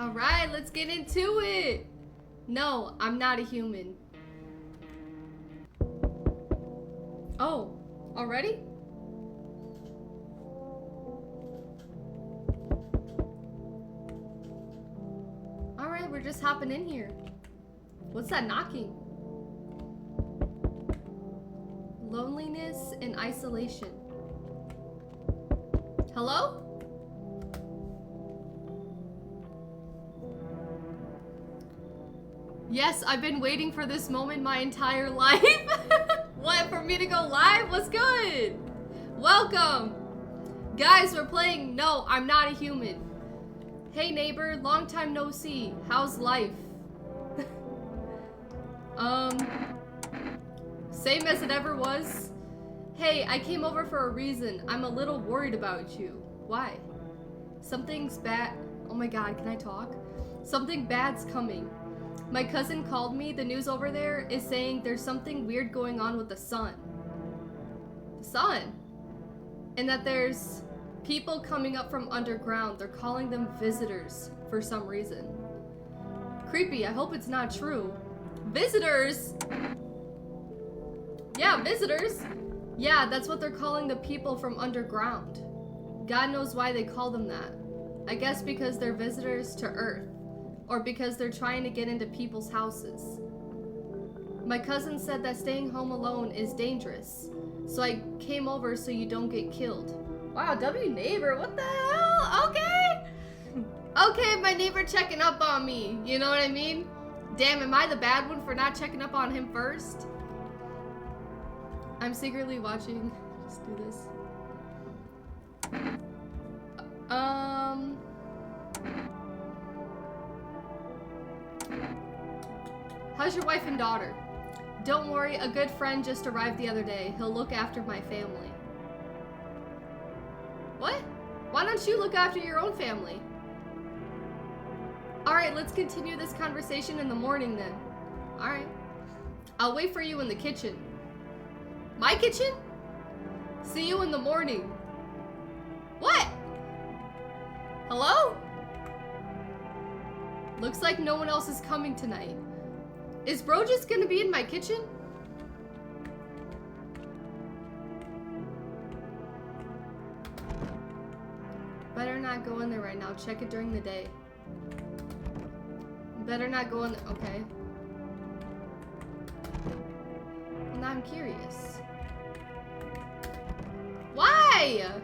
Alright, let's get into it. No, I'm not a human. Oh, already? Alright, we're just hopping in here. What's that knocking? Loneliness and isolation. Hello? Yes, I've been waiting for this moment my entire life. What, for me to go live? What's good? Welcome. Guys, we're playing No, I'm Not a Human. Hey neighbor, long time no see. How's life? Same as it ever was. Hey, I came over for a reason. I'm a little worried about you. Why? Something's bad. Oh my god, can I talk? Something bad's coming. My cousin called me. The news over there is saying there's something weird going on with the sun. The sun? And that there's people coming up from underground. They're calling them visitors for some reason. Creepy. I hope it's not true. Visitors? Yeah, visitors. Yeah, that's what they're calling the people from underground. God knows why they call them that. I guess because they're visitors to Earth. Or because they're trying to get into people's houses. My cousin said that staying home alone is dangerous. So I came over so you don't get killed. Wow, W neighbor, what the hell? Okay. Okay, my neighbor checking up on me. You know what I mean? Damn, am I the bad one for not checking up on him first? I'm secretly watching. Just do this. How's your wife and daughter? Don't worry, a good friend just arrived the other day. He'll look after my family. What? Why don't you look after your own family? Alright, let's continue this conversation in the morning then. Alright. I'll wait for you in the kitchen. My kitchen? See you in the morning. What? Hello? Looks like no one else is coming tonight. Is bro just gonna be in my kitchen? Better not go in there right now. Check it during the day. Better not go in there. Okay. Now I'm curious. Why?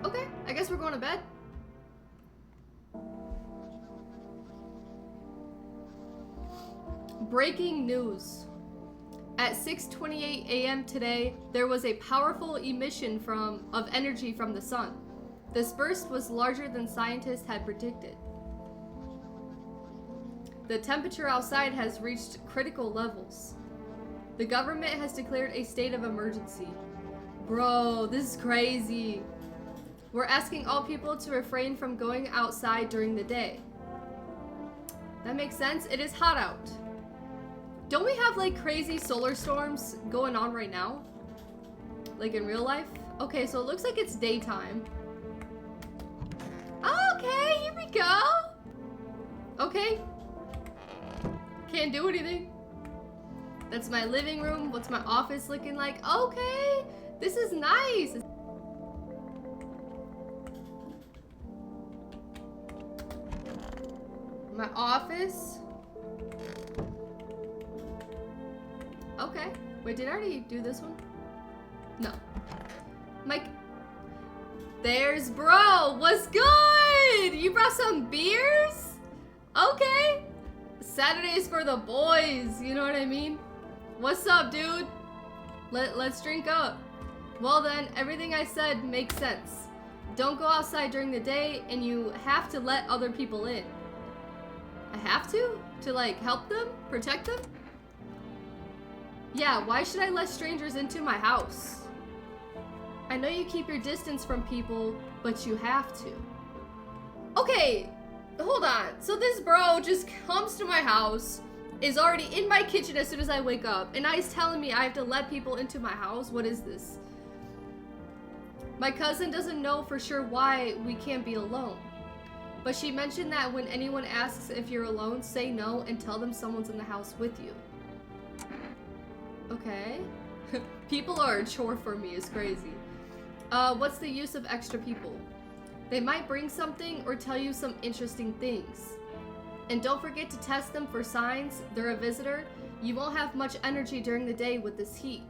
Okay, I guess we're going to bed. Breaking news. At 6:28 a.m. today, there was a powerful emission of energy from the sun. This burst was larger than scientists had predicted. The temperature outside has reached critical levels. The government has declared a state of emergency. Bro, this is crazy. We're asking all people to refrain from going outside during the day. That makes sense. It is hot out. Don't we have like crazy solar storms going on right now? Like in real life? Okay, so it looks like it's daytime. Okay, here we go. Okay. Can't do anything. That's my living room. What's my office looking like? Okay, this is nice. My office. Okay. Wait, did I already do this one? No. Mike. There's bro. What's good? You brought some beers? Okay. Saturdays for the boys. You know what I mean? What's up, dude? Let's drink up. Well then, everything I said makes sense. Don't go outside during the day, and you have to let other people in. I have to? To like help them? Protect them? Yeah, why should I let strangers into my house? I know you keep your distance from people, but you have to. Okay, hold on. So this bro just comes to my house, is already in my kitchen as soon as I wake up. And now he's telling me I have to let people into my house? What is this? My cousin doesn't know for sure why we can't be alone. But she mentioned that when anyone asks if you're alone, say no and tell them someone's in the house with you. Okay. People are a chore for me, is crazy. What's the use of extra people? They might bring something or tell you some interesting things. And don't forget to test them for signs they're a visitor. You won't have much energy during the day with this heat.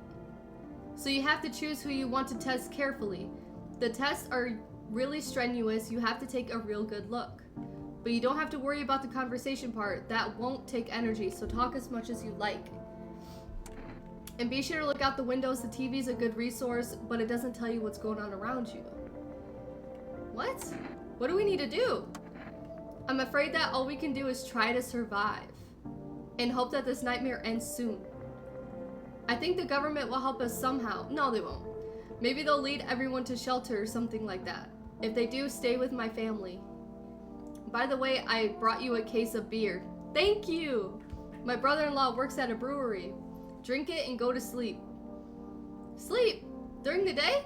So you have to choose who you want to test carefully. The tests are really strenuous. You have to take a real good look. But you don't have to worry about the conversation part. That won't take energy, so talk as much as you like. And be sure to look out the windows. The TV's a good resource, but it doesn't tell you what's going on around you. What? What do we need to do? I'm afraid that all we can do is try to survive and hope that this nightmare ends soon. I think the government will help us somehow. No, they won't. Maybe they'll lead everyone to shelter or something like that. If they do, stay with my family. By the way, I brought you a case of beer. Thank you! My brother-in-law works at a brewery. Drink it and go to sleep. Sleep? During the day?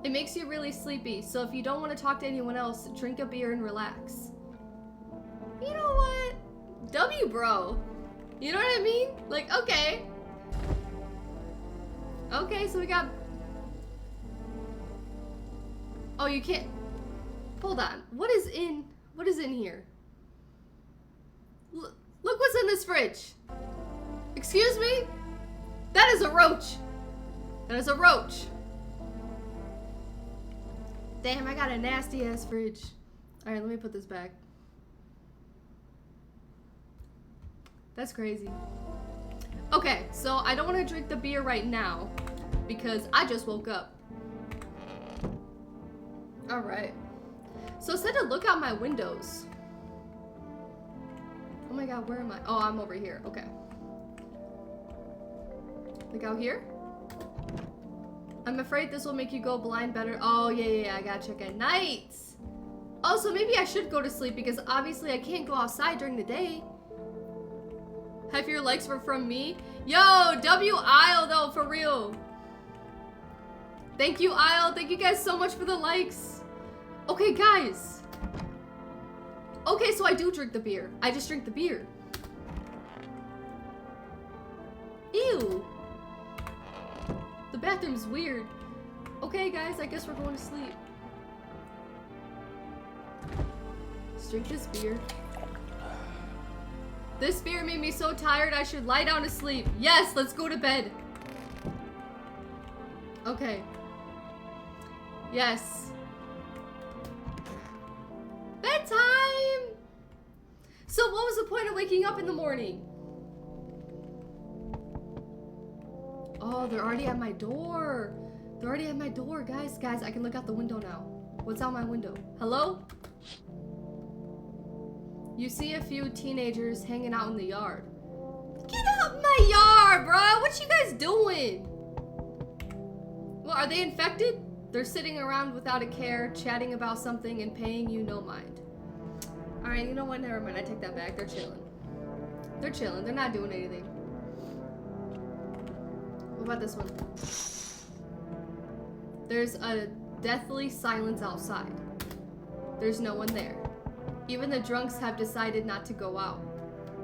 It makes you really sleepy, so if you don't want to talk to anyone else, drink a beer and relax. You know what? W, bro. You know what I mean? Like, okay. Okay, so we got... Oh, you can't... Hold on. What is in here? Look what's in this fridge. Excuse me? That is a roach. That is a roach. Damn, I got a nasty ass fridge. All right, let me put this back. That's crazy. Okay, so I don't want to drink the beer right now because I just woke up. All right. So it said to look out my windows. Oh my god, where am I? Oh, I'm over here. Okay. Look out here. I'm afraid this will make you go blind better. Oh, yeah, I gotta check at night. Oh, so maybe I should go to sleep because obviously I can't go outside during the day. Half your likes were from me. Yo, W Isle though, for real. Thank you, Isle. Thank you guys so much for the likes. Okay, guys. Okay, so I do drink the beer. I just drink the beer. Ew. The bathroom's weird. Okay, guys, I guess we're going to sleep. Let's drink this beer. This beer made me so tired I should lie down to sleep. Yes, let's go to bed. Okay. Yes. Bedtime! So what was the point of waking up in the morning? Oh, they're already at my door. They're already at my door, guys. Guys, I can look out the window now. What's out my window? Hello? You see a few teenagers hanging out in the yard. Get out my yard, bro! What you guys doing? Well, are they infected? They're sitting around without a care, chatting about something and paying you no mind. Alright, you know what? Never mind. I take that back. They're chilling. They're chilling. They're not doing anything. What about this one? There's a deathly silence outside. There's no one there. Even the drunks have decided not to go out.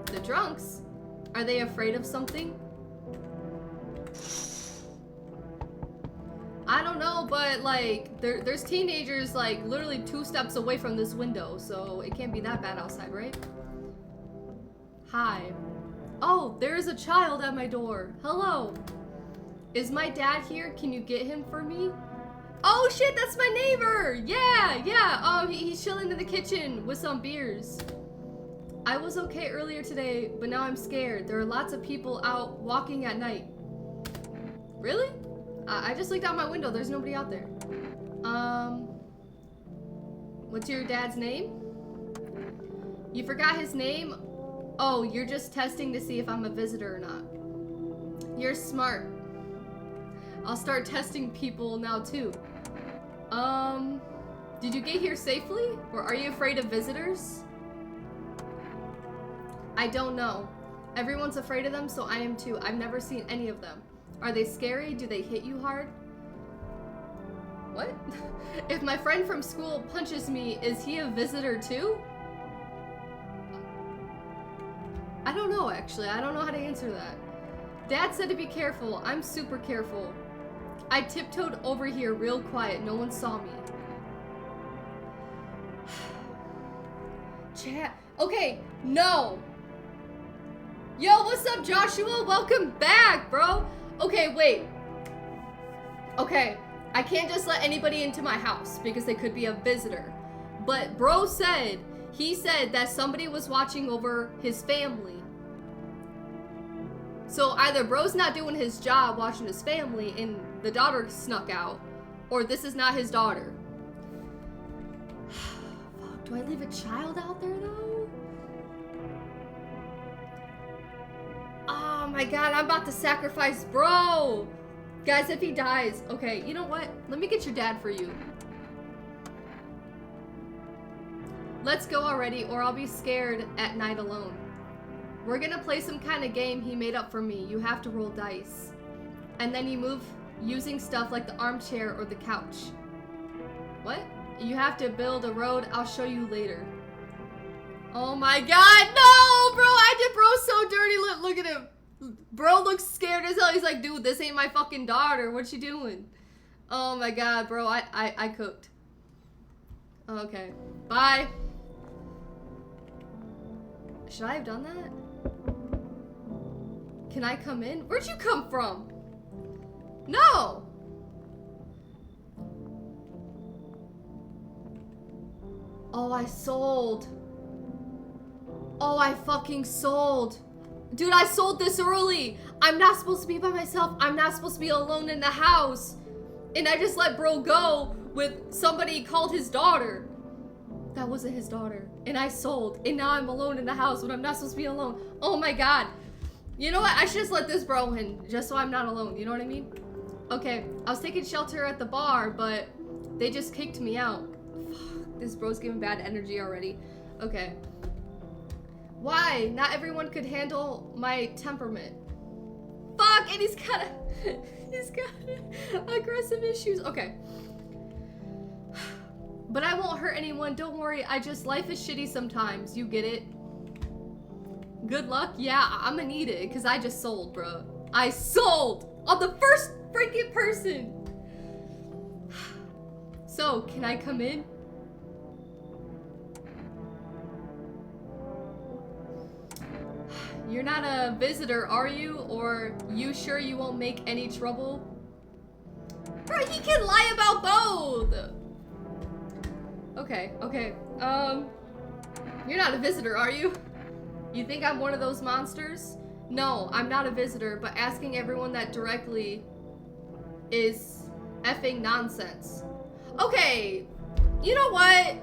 The drunks? Are they afraid of something? I don't know, but like, there's teenagers like literally 2 steps away from this window, so it can't be that bad outside, right? Hi. Oh, there's a child at my door. Hello. Is my dad here? Can you get him for me? Oh shit, that's my neighbor! Yeah. Oh, he's chilling in the kitchen with some beers. I was okay earlier today, but now I'm scared. There are lots of people out walking at night. Really? I just looked out my window. There's nobody out there. What's your dad's name? You forgot his name? Oh, you're just testing to see if I'm a visitor or not. You're smart. I'll start testing people now too. Did you get here safely? Or are you afraid of visitors? I don't know. Everyone's afraid of them, so I am too. I've never seen any of them. Are they scary? Do they hit you hard? What? If my friend from school punches me, is he a visitor too? I don't know, actually. I don't know how to answer that. Dad said to be careful. I'm super careful. I tiptoed over here real quiet. No one saw me. Chat. Okay, no. Yo, what's up, Joshua? Welcome back, bro. Okay, wait. Okay, I can't just let anybody into my house because they could be a visitor. But bro said, he said that somebody was watching over his family. So either bro's not doing his job watching his family and the daughter snuck out, or this is not his daughter. Fuck, do I leave a child out there though? Oh my god, I'm about to sacrifice bro! Guys, if he dies, okay, you know what? Let me get your dad for you. Let's go already, or I'll be scared at night alone. We're gonna play some kind of game he made up for me. You have to roll dice. And then you move using stuff like the armchair or the couch. What? You have to build a road. I'll show you later. Oh my god, no, bro! I did bro so dirty. Look at him. Bro looks scared as hell. He's like, dude, this ain't my fucking daughter. What you doing? Oh my god, bro. I cooked. Okay. Bye. Should I have done that? Can I come in? Where'd you come from? No! Oh, I sold. Oh, I fucking sold. Dude, I sold this early. I'm not supposed to be by myself. I'm not supposed to be alone in the house. And I just let bro go with somebody called his daughter. That wasn't his daughter. And I sold. And now I'm alone in the house when I'm not supposed to be alone. Oh my god. You know what? I should just let this bro in just so I'm not alone. You know what I mean? Okay. I was taking shelter at the bar, but they just kicked me out. Fuck, this bro's giving bad energy already. Okay. Why? Not everyone could handle my temperament. Fuck, and he's got aggressive issues. Okay. But I won't hurt anyone. Don't worry. Life is shitty sometimes. You get it? Good luck? Yeah, I'm gonna need it because I just sold, bro. I sold on the first freaking person. So, can I come in? You're not a visitor, are you? Or you sure you won't make any trouble? Bro, he can lie about both. Okay. You're not a visitor, are you? You think I'm one of those monsters? No, I'm not a visitor, but asking everyone that directly is effing nonsense. Okay, you know what?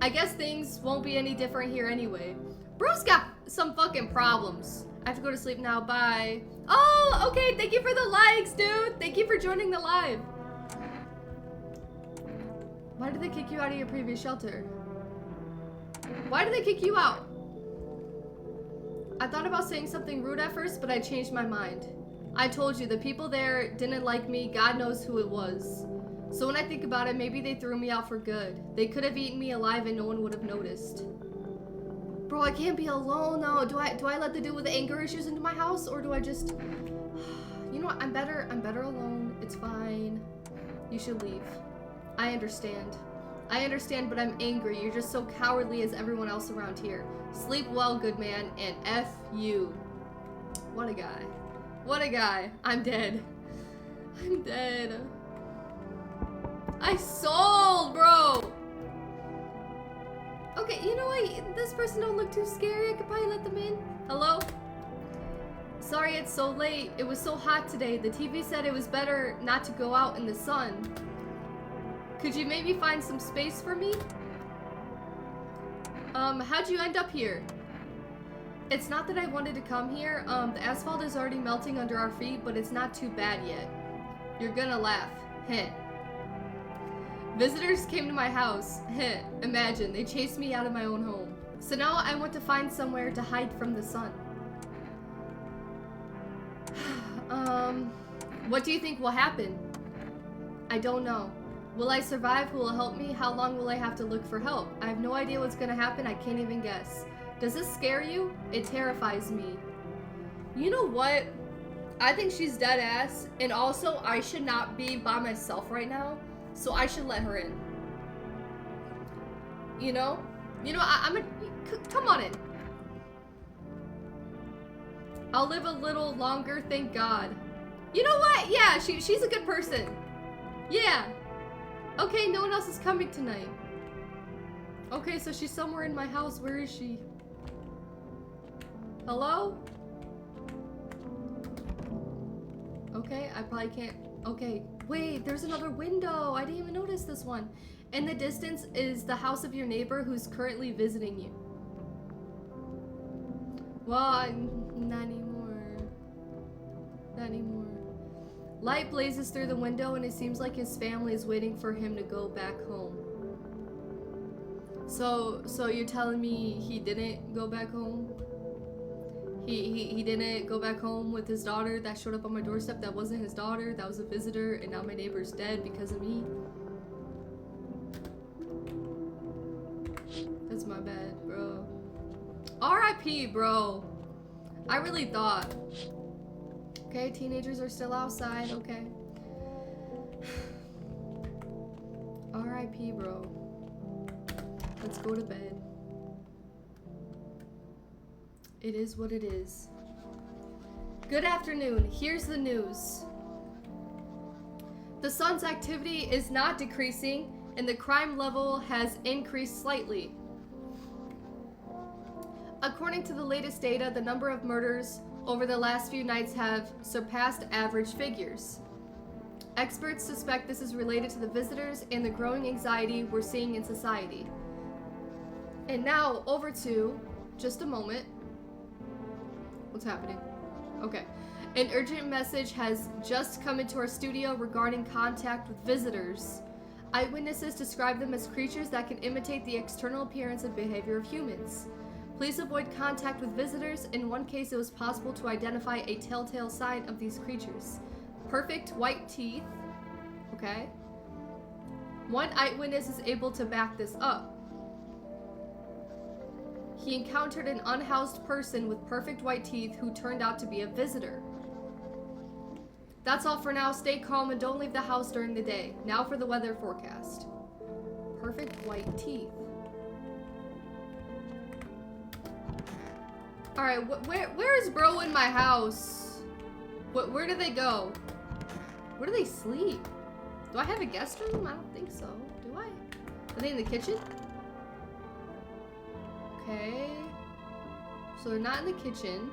I guess things won't be any different here anyway. Bro's got some fucking problems. I have to go to sleep now, bye. Oh, okay, thank you for the likes, dude. Thank you for joining the live. Why did they kick you out of your previous shelter? Why did they kick you out? I thought about saying something rude at first, but I changed my mind. I told you, the people there didn't like me. God knows who it was. So when I think about it, maybe they threw me out for good. They could have eaten me alive and no one would have noticed. Bro, I can't be alone though. Do I let the dude with the anger issues into my house, or do I just... You know what? I'm better alone. It's fine. You should leave. I understand. I understand, but I'm angry. You're just so cowardly as everyone else around here. Sleep well, good man, and F you. What a guy. What a guy. I'm dead. I'm dead. I sold, bro! Okay, you know what? This person don't look too scary. I could probably let them in. Hello? Sorry it's so late. It was so hot today. The TV said it was better not to go out in the sun. Could you maybe find some space for me? How'd you end up here? It's not that I wanted to come here. The asphalt is already melting under our feet, but it's not too bad yet. You're gonna laugh. Heh. Visitors came to my house. Heh. Imagine, they chased me out of my own home. So now I want to find somewhere to hide from the sun. What do you think will happen? I don't know. Will I survive? Who will help me? How long will I have to look for help? I have no idea what's gonna happen. I can't even guess. Does this scare you? It terrifies me. You know what? I think she's dead ass, and also I should not be by myself right now, so I should let her in. You know? Come on in. I'll live a little longer, thank God. You know what? Yeah, she's a good person. Yeah. Okay, no one else is coming tonight. Okay, so she's somewhere in my house. Where is she? Hello? Okay, I probably can't. Okay, wait, there's another window. I didn't even notice this one. In the distance is the house of your neighbor who's currently visiting you. Well, not anymore. Not anymore. Light blazes through the window and it seems like his family is waiting for him to go back home. So you're telling me he didn't go back home? He didn't go back home with his daughter that showed up on my doorstep that wasn't his daughter, that was a visitor, and now my neighbor's dead because of me? That's my bad, bro. R.I.P., bro. I really thought. Okay, teenagers are still outside, okay. R.I.P., bro. Let's go to bed. It is what it is. Good afternoon. Here's the news. The sun's activity is not decreasing, and the crime level has increased slightly. According to the latest data, the number of murders over the last few nights have surpassed average figures. Experts suspect this is related to the visitors and the growing anxiety we're seeing in society. And now, over to, just a moment. What's happening? Okay. An urgent message has just come into our studio regarding contact with visitors. Eyewitnesses describe them as creatures that can imitate the external appearance and behavior of humans. Please avoid contact with visitors. In one case, it was possible to identify a telltale sign of these creatures. Perfect white teeth. Okay. One eyewitness is able to back this up. He encountered an unhoused person with perfect white teeth who turned out to be a visitor. That's all for now. Stay calm and don't leave the house during the day. Now for the weather forecast. Perfect white teeth. Alright, where is bro in my house? Where do they go? Where do they sleep? Do I have a guest room? I don't think so. Do I? Are they in the kitchen? Okay. So they're not in the kitchen.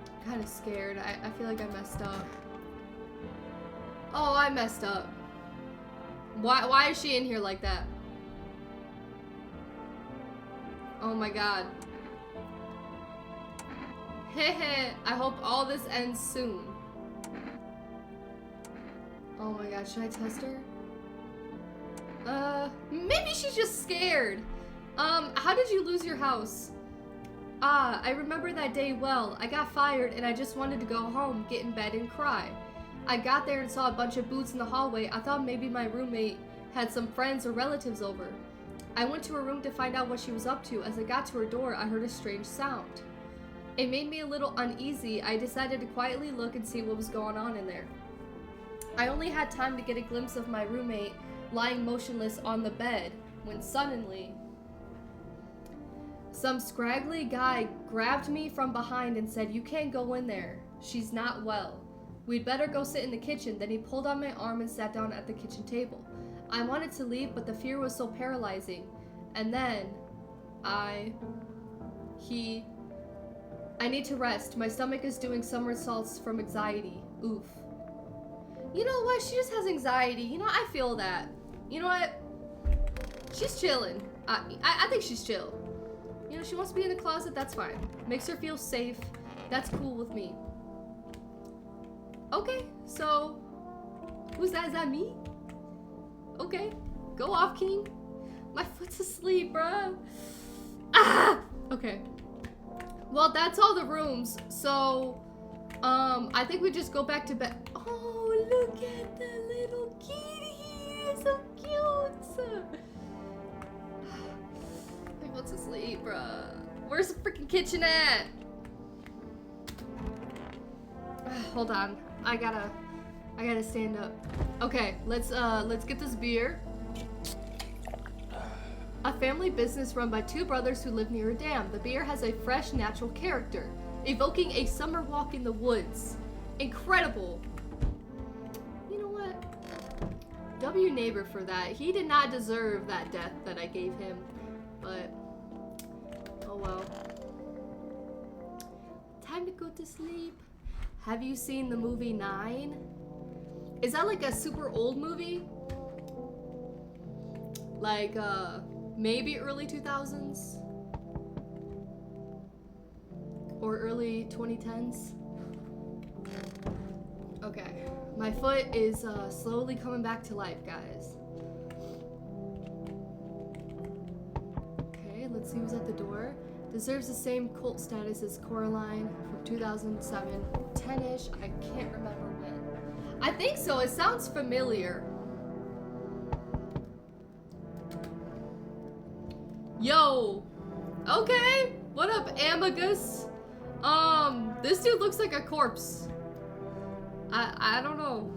I'm kind of scared. I feel like I messed up. Oh, I messed up. Why is she in here like that? Oh my god. Hehe. I hope all this ends soon. Oh my god, should I test her? Maybe she's just scared. How did you lose your house? Ah, I remember that day well. I got fired and I just wanted to go home, get in bed and cry. I got there and saw a bunch of boots in the hallway. I thought maybe my roommate had some friends or relatives over. I went to her room to find out what she was up to. As I got to her door, I heard a strange sound. It made me a little uneasy. I decided to quietly look and see what was going on in there. I only had time to get a glimpse of my roommate lying motionless on the bed when suddenly some scraggly guy grabbed me from behind and said, "You can't go in there. She's not well. We'd better go sit in the kitchen." Then he pulled on my arm and sat down at the kitchen table. I wanted to leave, but the fear was so paralyzing. And then I need to rest. My stomach is doing somersaults from anxiety. Oof. You know what? She just has anxiety. You know, I feel that. You know what? She's chilling. I think she's chill. You know, she wants to be in the closet. That's fine. Makes her feel safe. That's cool with me. Okay, so who's that? Is that me? Okay, go off, King. My foot's asleep, bruh. Ah! Okay. Well, that's all the rooms. So I think we just go back to bed. Oh, look at the little kitty. It's so cute. He wants to sleep, bruh. Where's the freaking kitchen at? Hold on. I gotta stand up. Okay, let's get this beer. A family business run by two brothers who live near a dam. The beer has a fresh, natural character, evoking a summer walk in the woods. Incredible. You know what? W neighbor for that. He did not deserve that death that I gave him, but oh well. Time to go to sleep. Have you seen the movie 9? Is that like a super old movie? Like, maybe early 2000s? Or early 2010s? Okay. My foot is slowly coming back to life, guys. Okay, let's see who's at the door. Deserves the same cult status as Coraline from 2007. 10-ish, I can't remember when. I think so, it sounds familiar. Yo! Okay, what up, Amagus? This dude looks like a corpse. I don't know.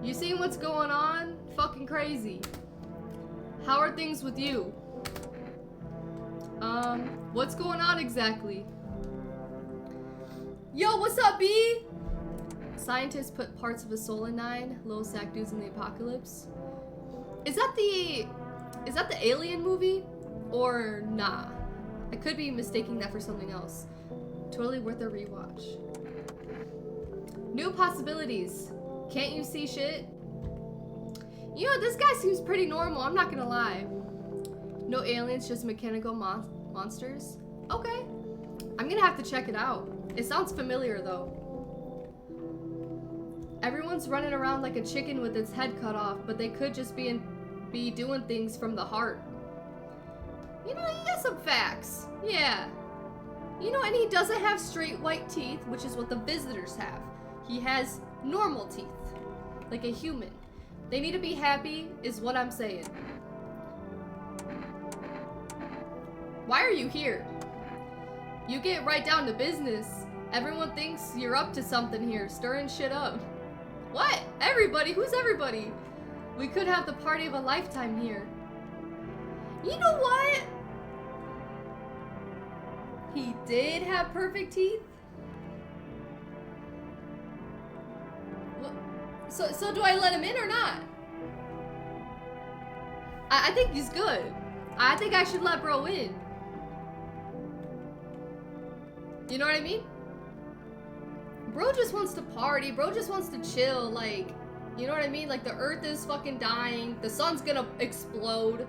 You seeing what's going on? Fucking crazy. How are things with you? What's going on exactly? Yo, what's up, B? Scientists put parts of his soul in 9. Little sack dudes in the apocalypse. Is that the Alien movie? Or nah? I could be mistaking that for something else. Totally worth a rewatch. New possibilities. Can't you see shit? You know, this guy seems pretty normal, I'm not gonna lie. No aliens, just mechanical monsters? Okay. I'm gonna have to check it out. It sounds familiar though. Everyone's running around like a chicken with its head cut off, but they could just be doing things from the heart. You know, he got some facts. Yeah. You know, and he doesn't have straight white teeth, which is what the visitors have. He has normal teeth, like a human. They need to be happy, is what I'm saying. Why are you here? You get right down to business. Everyone thinks you're up to something here, stirring shit up. What? Everybody? Who's everybody? We could have the party of a lifetime here. You know what? He did have perfect teeth? What? So do I let him in or not? I think he's good. I think I should let bro in. You know what I mean? Bro just wants to party. Bro just wants to chill. Like, you know what I mean? Like, the earth is fucking dying. The sun's gonna explode.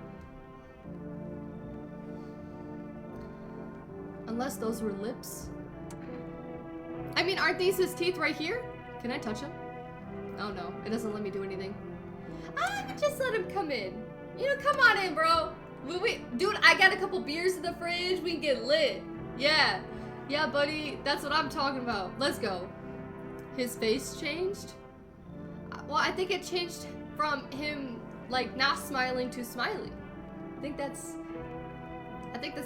Unless those were lips. I mean, aren't these his teeth right here? Can I touch him? Oh no, it doesn't let me do anything. Just let him come in. You know, come on in, bro. Dude, I got a couple beers in the fridge. We can get lit. Yeah. Yeah, buddy. That's what I'm talking about. Let's go. His face changed? Well, I think it changed from him, like, not smiling to smiling. I think that's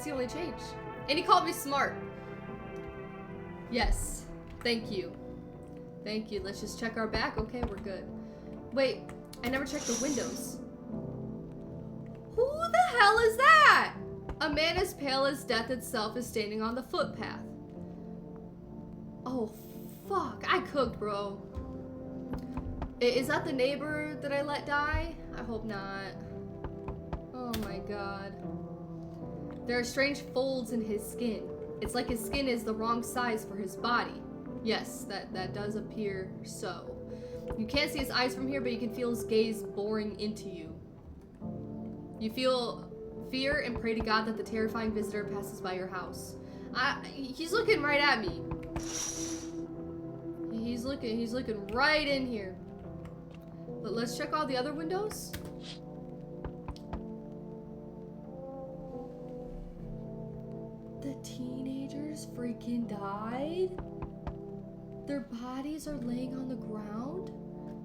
the only change. And he called me smart. Yes. Thank you. Thank you. Let's just check our back. Okay, we're good. Wait, I never checked the windows. Who the hell is that? A man as pale as death itself is standing on the footpath. Oh, fuck. I cooked, bro. Is that the neighbor that I let die? I hope not. Oh my god. There are strange folds in his skin. It's like his skin is the wrong size for his body. Yes, that does appear so. You can't see his eyes from here, but you can feel his gaze boring into you. You feel fear and pray to God that the terrifying visitor passes by your house. He's looking right at me. He's looking right in here. But let's check all the other windows. The teenagers freaking died? Their bodies are laying on the ground?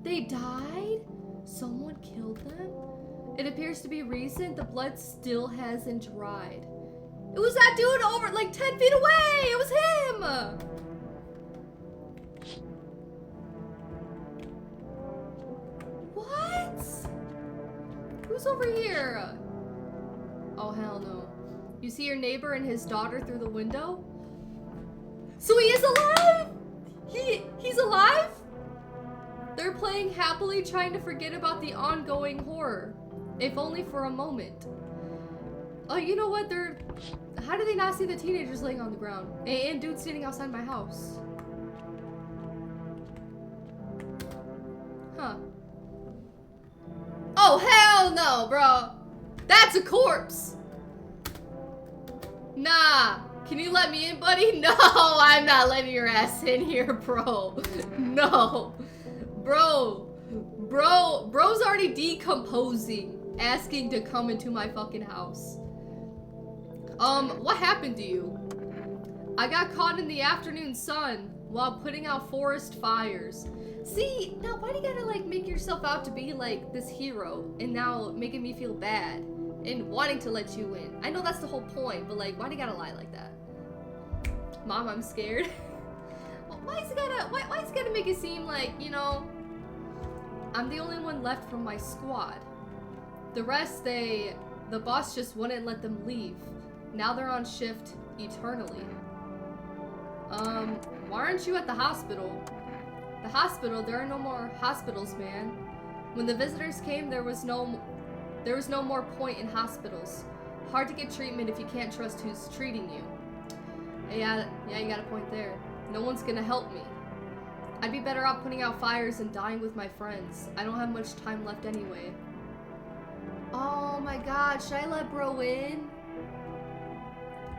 They died? Someone killed them? It appears to be recent. The blood still hasn't dried. It was that dude over like 10 feet away! It was him! What? Who's over here? Oh, hell no. You see your neighbor and his daughter through the window? So he is alive? He's alive? They're playing happily, trying to forget about the ongoing horror. If only for a moment. Oh, you know what? How do they not see the teenagers laying on the ground? And dude standing outside my house. Huh. Oh, hell no, bro. That's a corpse. Nah. Can you let me in, buddy? No, I'm not letting your ass in here, bro. No. Bro's already decomposing, asking to come into my fucking house. What happened to you? I got caught in the afternoon sun while putting out forest fires. See, now why do you gotta like make yourself out to be like this hero and now making me feel bad and wanting to let you in? I know that's the whole point, but like, why do you gotta lie like that? Mom, I'm scared. Why is he gotta make it seem like, you know, I'm the only one left from my squad. The rest, the boss just wouldn't let them leave. Now they're on shift eternally. Why aren't you at the hospital? The hospital? There are no more hospitals, man. When the visitors came, there was no more point in hospitals. Hard to get treatment if you can't trust who's treating you. Yeah, you got a point there. No one's gonna help me. I'd be better off putting out fires and dying with my friends. I don't have much time left anyway. Oh my god, should I let bro in?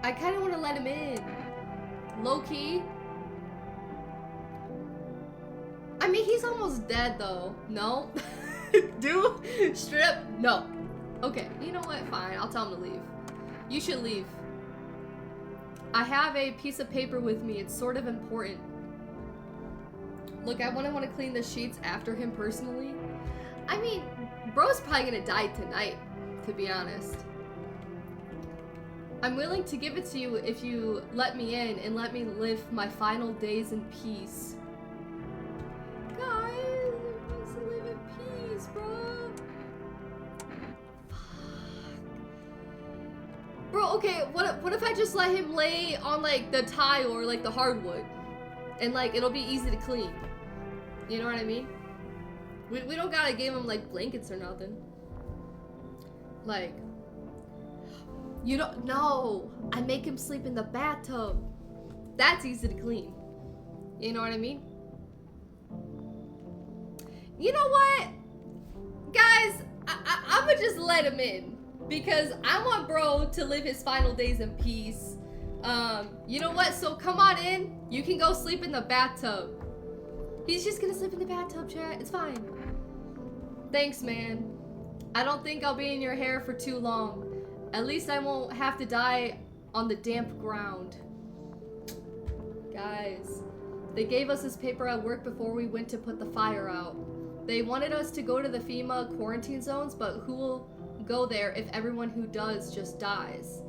I kinda wanna let him in. Low-key. I mean, he's almost dead though. No? Do? Strip? No. Okay, you know what? Fine, I'll tell him to leave. You should leave. I have a piece of paper with me. It's sort of important. Look, I wouldn't want to clean the sheets after him personally. I mean, bro's probably gonna die tonight, to be honest. I'm willing to give it to you if you let me in and let me live my final days in peace. Guys, let's live in peace, bro. Bro, okay, what if I just let him lay on, like, the tile or, like, the hardwood? And, like, it'll be easy to clean. You know what I mean? We don't gotta give him, like, blankets or nothing. Like, you don't, no. I make him sleep in the bathtub. That's easy to clean. You know what I mean? You know what? Guys, I'ma just let him in. Because I want bro to live his final days in peace. You know what? So come on in. You can go sleep in the bathtub. He's just gonna sleep in the bathtub, chat. It's fine. Thanks, man. I don't think I'll be in your hair for too long. At least I won't have to die on the damp ground. Guys, they gave us this paper at work before we went to put the fire out. They wanted us to go to the FEMA quarantine zones, but who will go there if everyone who does just dies?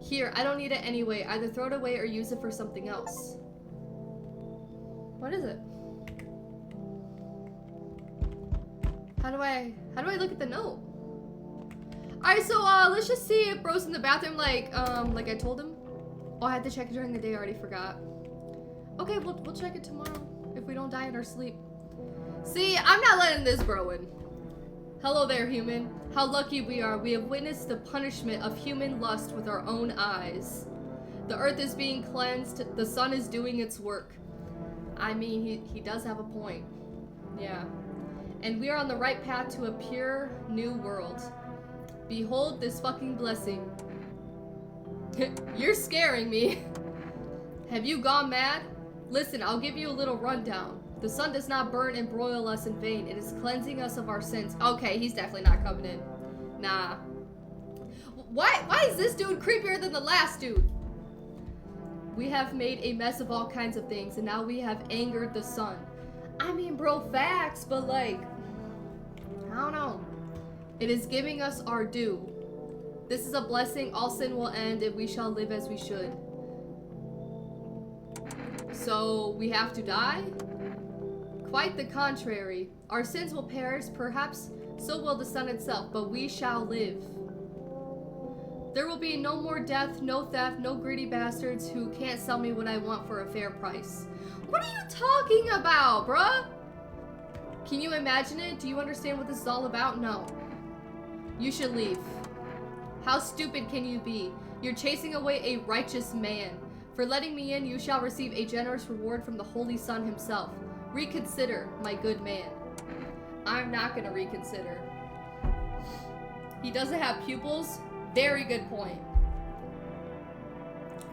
Here, I don't need it anyway. Either throw it away or use it for something else. What is it? How do I look at the note? Alright, so let's just see if bro's in the bathroom like I told him. Oh, I had to check it during the day, I already forgot. Okay, we'll check it tomorrow if we don't die in our sleep. See, I'm not letting this bro in. Hello there, human. How lucky we are. We have witnessed the punishment of human lust with our own eyes. The earth is being cleansed. The sun is doing its work. I mean, he does have a point. Yeah. And we are on the right path to a pure new world. Behold this fucking blessing. You're scaring me. Have you gone mad? Listen, I'll give you a little rundown. The sun does not burn and broil us in vain. It is cleansing us of our sins. Okay, he's definitely not coming in. Nah. Why is this dude creepier than the last dude? We have made a mess of all kinds of things, and now we have angered the sun. I mean, bro, facts, but like, I don't know. It is giving us our due. This is a blessing. All sin will end, and we shall live as we should. So, we have to die? Quite the contrary. Our sins will perish, perhaps so will the sun itself, but we shall live. There will be no more death, no theft, no greedy bastards who can't sell me what I want for a fair price. What are you talking about, bruh? Can you imagine it? Do you understand what this is all about? No. You should leave. How stupid can you be? You're chasing away a righteous man. For letting me in, you shall receive a generous reward from the Holy Sun himself. Reconsider, my good man. I'm not gonna reconsider. He doesn't have pupils? Very good point.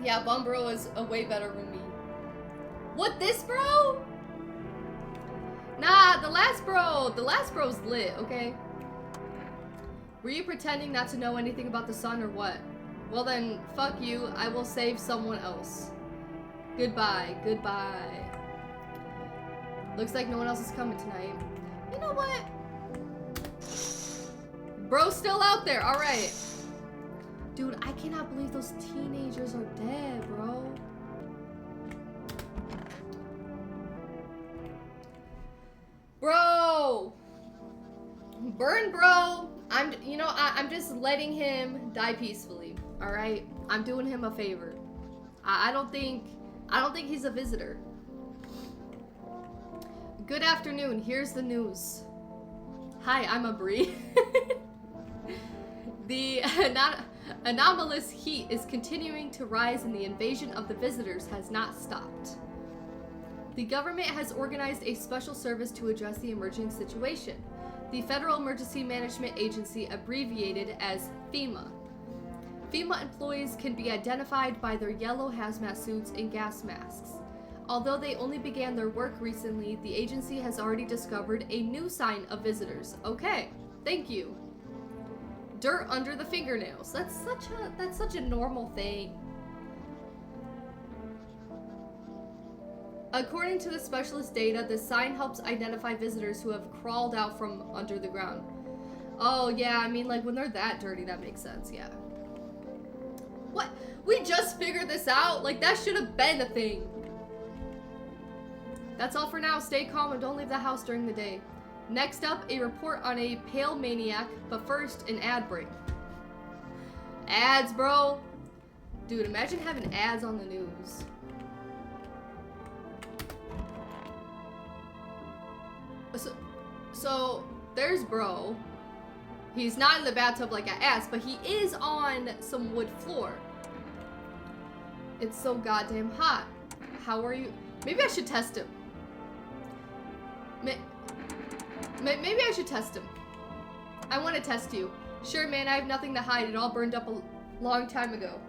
Yeah, Bumbro is a way better roomie. What, this bro? Nah, the last bro's lit, okay? Were you pretending not to know anything about the sun or what? Well then, fuck you, I will save someone else. Goodbye, goodbye. Looks like no one else is coming tonight. You know what? Bro's still out there, alright. Dude, I cannot believe those teenagers are dead, bro. Bro! Burn, bro! I'm just letting him die peacefully, alright? I'm doing him a favor. I don't think he's a visitor. Good afternoon, here's the news. Hi, I'm Abri. The anomalous heat is continuing to rise and the invasion of the visitors has not stopped. The government has organized a special service to address the emerging situation. The Federal Emergency Management Agency, abbreviated as FEMA. FEMA employees can be identified by their yellow hazmat suits and gas masks. Although they only began their work recently, the agency has already discovered a new sign of visitors. Okay, thank you. Dirt under the fingernails. That's such a normal thing. According to the specialist data, the sign helps identify visitors who have crawled out from under the ground. Oh yeah, I mean like when they're that dirty, that makes sense, yeah. What? We just figured this out? Like that should have been a thing. That's all for now. Stay calm and don't leave the house during the day. Next up, a report on a pale maniac, but first, an ad break. Ads, bro. Dude, imagine having ads on the news. So there's bro. He's not in the bathtub like I asked, but he is on some wood floor. It's so goddamn hot. How are you? Maybe I should test him. Maybe I should test him. I want to test you. Sure, man, I have nothing to hide. It all burned up a long time ago.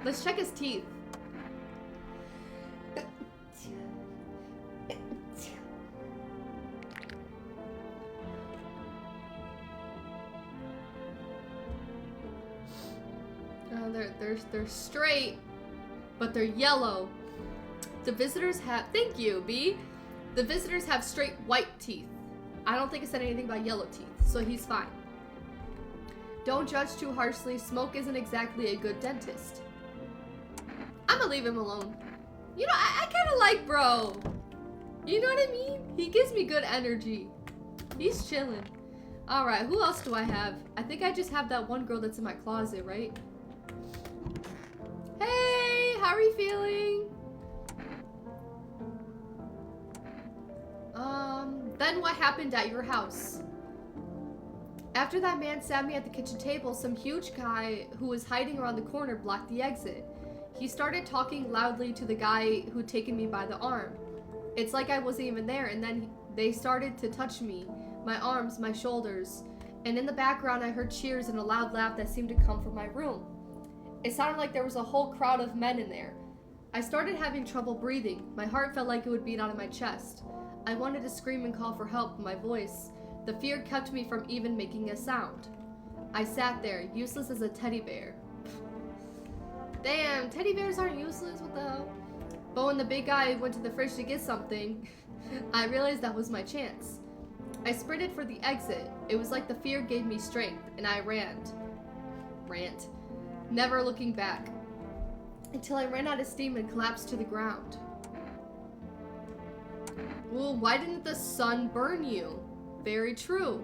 Let's check his teeth. They're straight, but they're yellow. The visitors have, thank you, B. The visitors have straight white teeth. I don't think it said anything about yellow teeth, so he's fine. Don't judge too harshly. Smoke isn't exactly a good dentist. I'm gonna leave him alone. You know, I kind of like bro. You know what I mean? He gives me good energy. He's chilling. All right, who else do I have? I think I just have that one girl that's in my closet, right? Hey, how are you feeling? Then what happened at your house? After that man sat me at the kitchen table, some huge guy who was hiding around the corner blocked the exit. He started talking loudly to the guy who'd taken me by the arm. It's like I wasn't even there, and then they started to touch me, my arms, my shoulders, and in the background I heard cheers and a loud laugh that seemed to come from my room. It sounded like there was a whole crowd of men in there. I started having trouble breathing. My heart felt like it would beat out of my chest. I wanted to scream and call for help, but my voice, the fear kept me from even making a sound. I sat there, useless as a teddy bear. Damn, teddy bears aren't useless, what the hell? But when the big guy went to the fridge to get something, I realized that was my chance. I sprinted for the exit. It was like the fear gave me strength, and I ran. Never looking back. Until I ran out of steam and collapsed to the ground. Well, why didn't the sun burn you? Very true.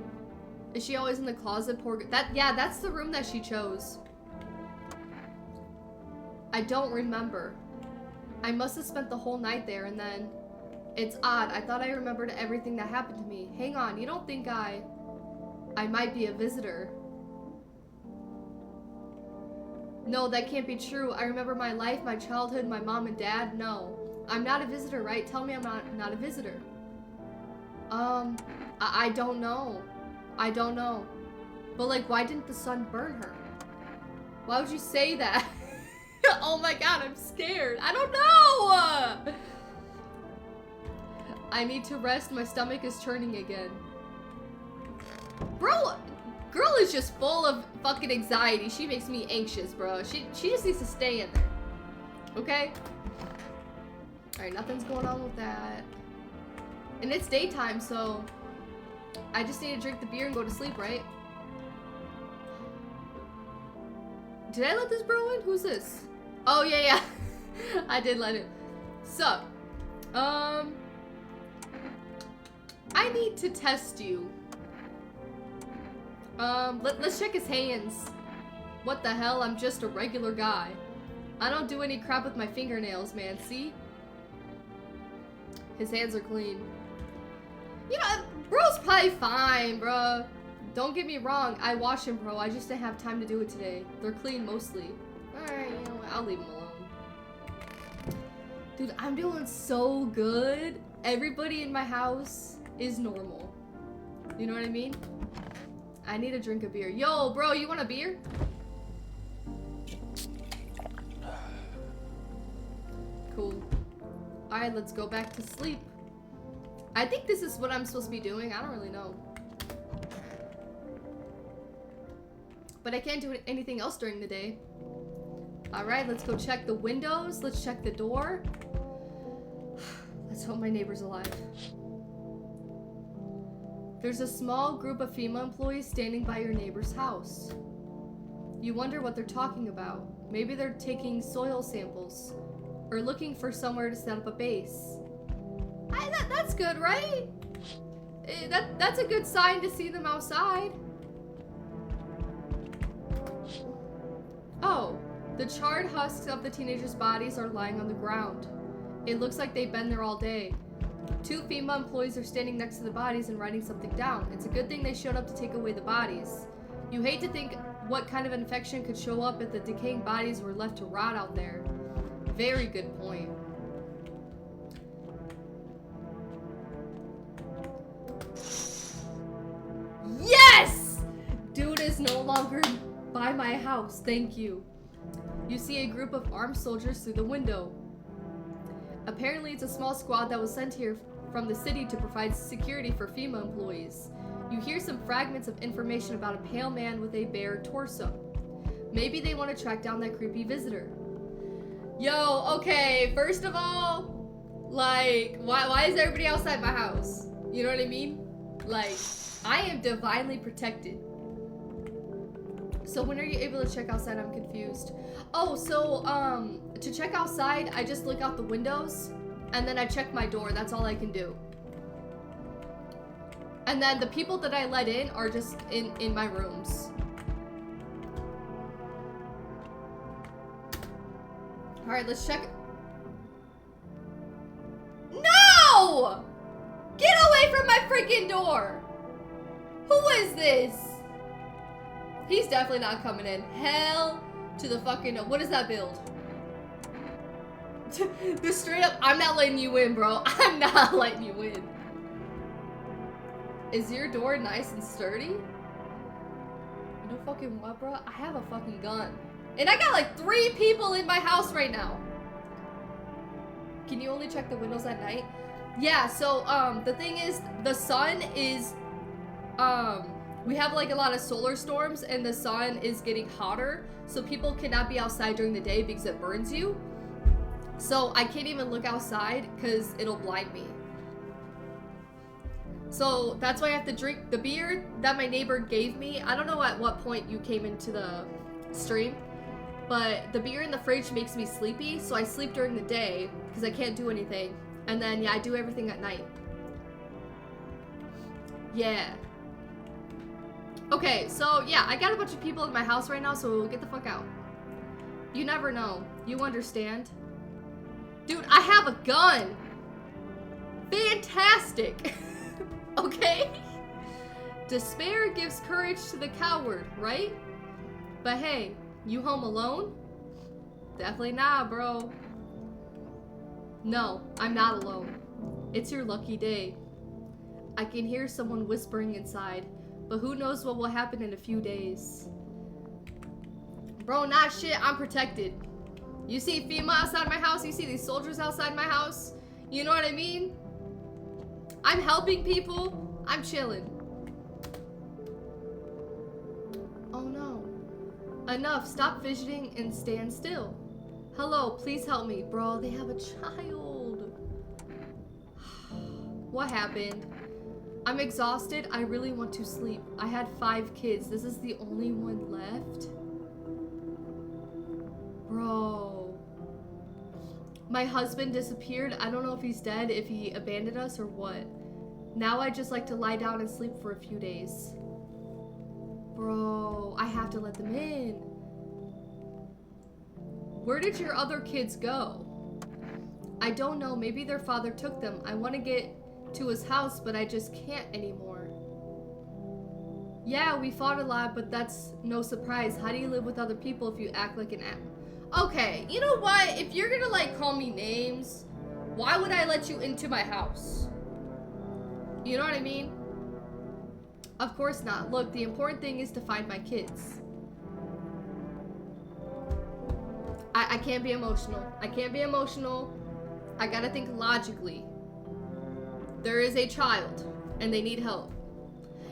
Is she always in the closet? Poor yeah, that's the room that she chose. I don't remember. I must have spent the whole night there and then... It's odd. I thought I remembered everything that happened to me. Hang on, you don't think I might be a visitor? No, that can't be true. I remember my life, my childhood, my mom and dad. No. I'm not a visitor, right? Tell me I'm not a visitor. I don't know. I don't know. But like, why didn't the sun burn her? Why would you say that? Oh my god, I'm scared. I don't know! I need to rest. My stomach is churning again. Bro, girl is just full of fucking anxiety. She makes me anxious, bro. She just needs to stay in there. Okay? Alright, nothing's going on with that. And it's daytime, so I just need to drink the beer and go to sleep, right? Did I let this bro in? Who's this? Oh, yeah. I did let him. So, I need to test you. Let's check his hands. What the hell? I'm just a regular guy. I don't do any crap with my fingernails, man. See? His hands are clean. You know, bro's probably fine, bro. Don't get me wrong. I wash him, bro. I just didn't have time to do it today. They're clean mostly. Alright, you know what? I'll leave him alone. Dude, I'm doing so good. Everybody in my house is normal. You know what I mean? I need to drink a beer. Yo, bro, you want a beer? Cool. Alright, let's go back to sleep. I think this is what I'm supposed to be doing. I don't really know. But I can't do anything else during the day. Alright, let's go check the windows. Let's check the door. Let's hope my neighbor's alive. There's a small group of female employees standing by your neighbor's house. You wonder what they're talking about. Maybe they're taking soil samples or looking for somewhere to set up a base. That's good, right? That's a good sign to see them outside. Oh, the charred husks of the teenagers' bodies are lying on the ground. It looks like they've been there all day. 2 female employees are standing next to the bodies and writing something down. It's a good thing they showed up to take away the bodies. You hate to think what kind of infection could show up if the decaying bodies were left to rot out there. Very good point. Yes! Dude is no longer by my house. Thank you. You see a group of armed soldiers through the window. Apparently, it's a small squad that was sent here from the city to provide security for female employees. You hear some fragments of information about a pale man with a bare torso. Maybe they want to track down that creepy visitor. Yo, okay, first of all, like, why is everybody outside my house? You know what I mean? Like, I am divinely protected. So when are you able to check outside? I'm confused. Oh, so, to check outside, I just look out the windows, and then I check my door. That's all I can do. And then the people that I let in are just in my rooms. Alright, let's check. No! Get away from my freaking door! Who is this? He's definitely not coming in. Hell to the fucking... What is that build? The straight up... I'm not letting you in, bro. I'm not letting you in. Is your door nice and sturdy? You know fucking what, bro? I have a fucking gun. And I got like 3 people in my house right now. Can you only check the windows at night? Yeah, so, the thing is, the sun is, we have like a lot of solar storms and the sun is getting hotter, so people cannot be outside during the day because it burns you. So I can't even look outside because it'll blind me. So that's why I have to drink the beer that my neighbor gave me. I don't know at what point you came into the stream, but the beer in the fridge makes me sleepy, so I sleep during the day because I can't do anything. And then, yeah, I do everything at night. Yeah. Okay, so yeah, I got a bunch of people in my house right now, so get the fuck out. You never know. You understand? Dude, I have a gun! Fantastic! Okay? Despair gives courage to the coward, right? But hey, you home alone? Definitely not, bro. No, I'm not alone. It's your lucky day. I can hear someone whispering inside, but who knows what will happen in a few days. Bro, not shit, I'm protected. You see FEMA outside my house, you see these soldiers outside my house, you know what I mean? I'm helping people, I'm chilling. Oh no. Enough, stop fidgeting and stand still. Hello, please help me. Bro, they have a child. What happened? I'm exhausted. I really want to sleep. I had 5 kids. This is the only one left? Bro. My husband disappeared. I don't know if he's dead, if he abandoned us or what. Now I just like to lie down and sleep for a few days. Bro, I have to let them in. Where did your other kids go? I don't know. Maybe their father took them. I want to get to his house, but I just can't anymore. Yeah, we fought a lot, but that's no surprise. How do you live with other people if you act like an ass? Okay, you know what? If you're gonna like call me names, why would I let you into my house? You know what I mean? Of course not. Look, the important thing is to find my kids. I can't be emotional. I can't be emotional. I gotta think logically. There is a child, and they need help.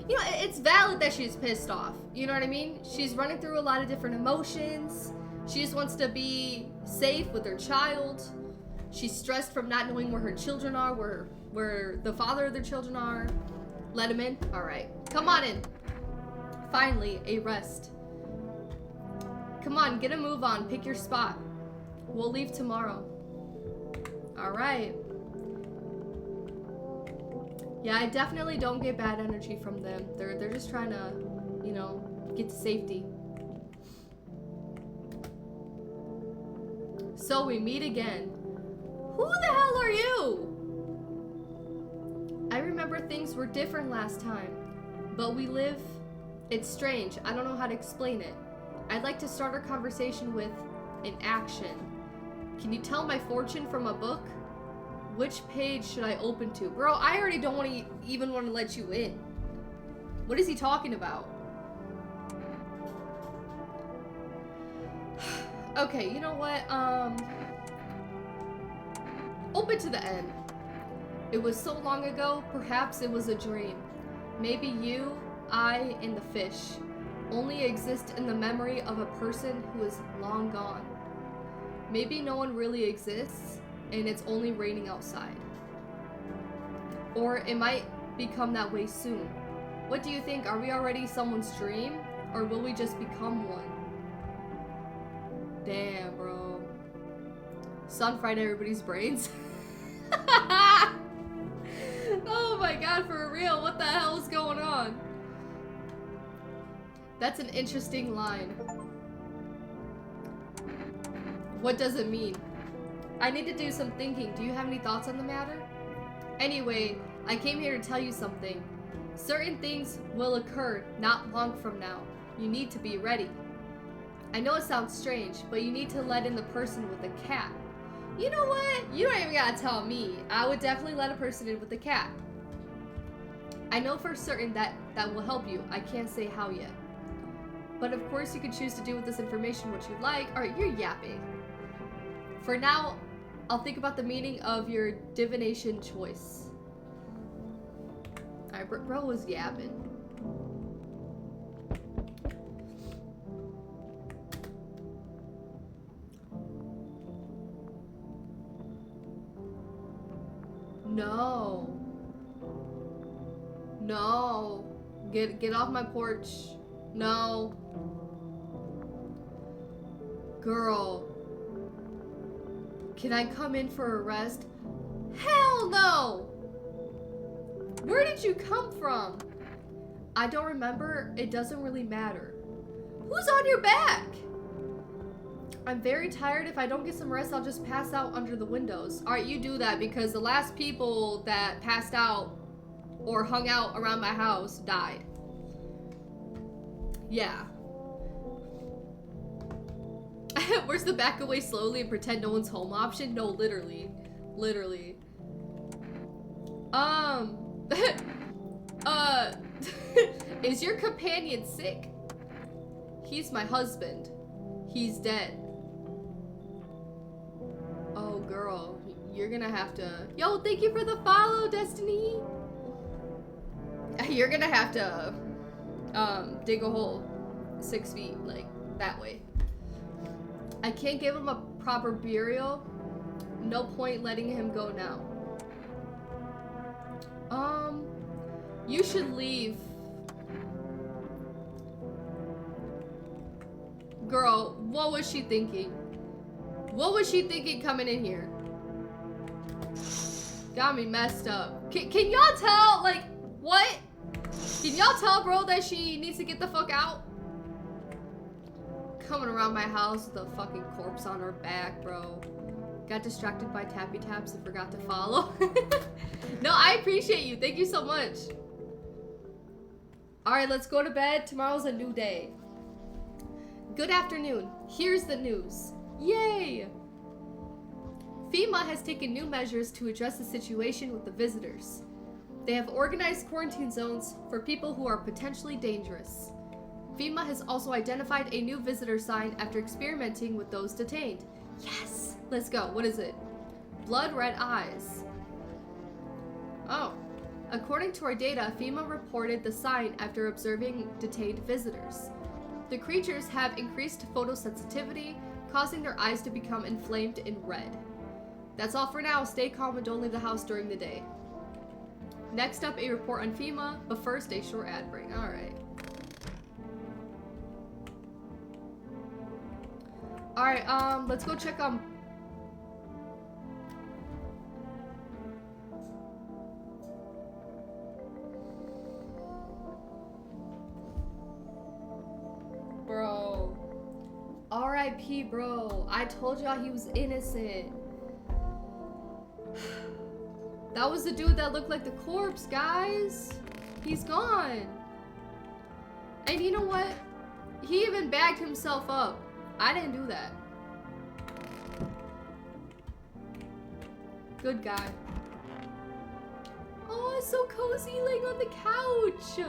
You know, it's valid that she's pissed off. You know what I mean? She's running through a lot of different emotions. She just wants to be safe with her child. She's stressed from not knowing where her children are, where the father of their children are. Let him in? Alright. Come on in. Finally, a rest. Come on, get a move on. Pick your spot. We'll leave tomorrow. Alright. Yeah, I definitely don't get bad energy from them. They're just trying to, you know, get to safety. So we meet again. Who the hell are you? I remember things were different last time, but we live. It's strange. I don't know how to explain it. I'd like to start our conversation with an action. Can you tell my fortune from a book? Which page should I open to? Bro, I already don't even want to let you in. What is he talking about? Okay, you know what? Open to the end. It was so long ago, perhaps it was a dream. Maybe you, I, and the fish only exist in the memory of a person who is long gone. Maybe no one really exists, and it's only raining outside. Or it might become that way soon. What do you think? Are we already someone's dream? Or will we just become one? Damn, bro. Sun fried everybody's brains. Oh my god, for real, what the hell is going on? That's an interesting line. What does it mean? I need to do some thinking. Do you have any thoughts on the matter? Anyway, I came here to tell you something. Certain things will occur not long from now. You need to be ready. I know it sounds strange, but you need to let in the person with the cat. You know what? You don't even gotta tell me. I would definitely let a person in with the cat. I know for certain that will help you. I can't say how yet. But of course you can choose to do with this information what you like. Alright, you're yapping. For now, I'll think about the meaning of your divination choice. Alright, bro was yapping. No. No. Get off my porch. No. Girl. Can I come in for a rest? Hell no! Where did you come from? I don't remember. It doesn't really matter. Who's on your back? I'm very tired. If I don't get some rest, I'll just pass out under the windows. Alright, you do that because the last people that passed out or hung out around my house died. Yeah. Where's the back away slowly and pretend no one's home option? No, literally. Literally. Is your companion sick? He's my husband. He's dead. Oh, girl. You're gonna have to... Yo, thank you for the follow, Destiny. You're gonna have to, dig a hole 6 feet, like, that way. I can't give him a proper burial. No point letting him go now. You should leave. Girl, what was she thinking? What was she thinking coming in here? Got me messed up. Can y'all tell, like, what? Can y'all tell, bro, that she needs to get the fuck out? Coming around my house with a fucking corpse on her back, bro. Got distracted by tappy taps and forgot to follow. No, I appreciate you. Thank you so much. Alright, let's go to bed. Tomorrow's a new day. Good afternoon. Here's the news. Yay! FEMA has taken new measures to address the situation with the visitors. They have organized quarantine zones for people who are potentially dangerous. FEMA has also identified a new visitor sign after experimenting with those detained. Yes! Let's go. What is it? Blood red eyes. Oh. According to our data, FEMA reported the sign after observing detained visitors. The creatures have increased photosensitivity, causing their eyes to become inflamed in red. That's all for now. Stay calm and don't leave the house during the day. Next up, a report on FEMA, but first, a short ad break. Alright. Alright, let's go check on... Bro. R.I.P. bro. I told y'all he was innocent. That was the dude that looked like the corpse, guys. He's gone. And you know what? He even bagged himself up. I didn't do that. Good guy. Oh, it's so cozy laying on the couch.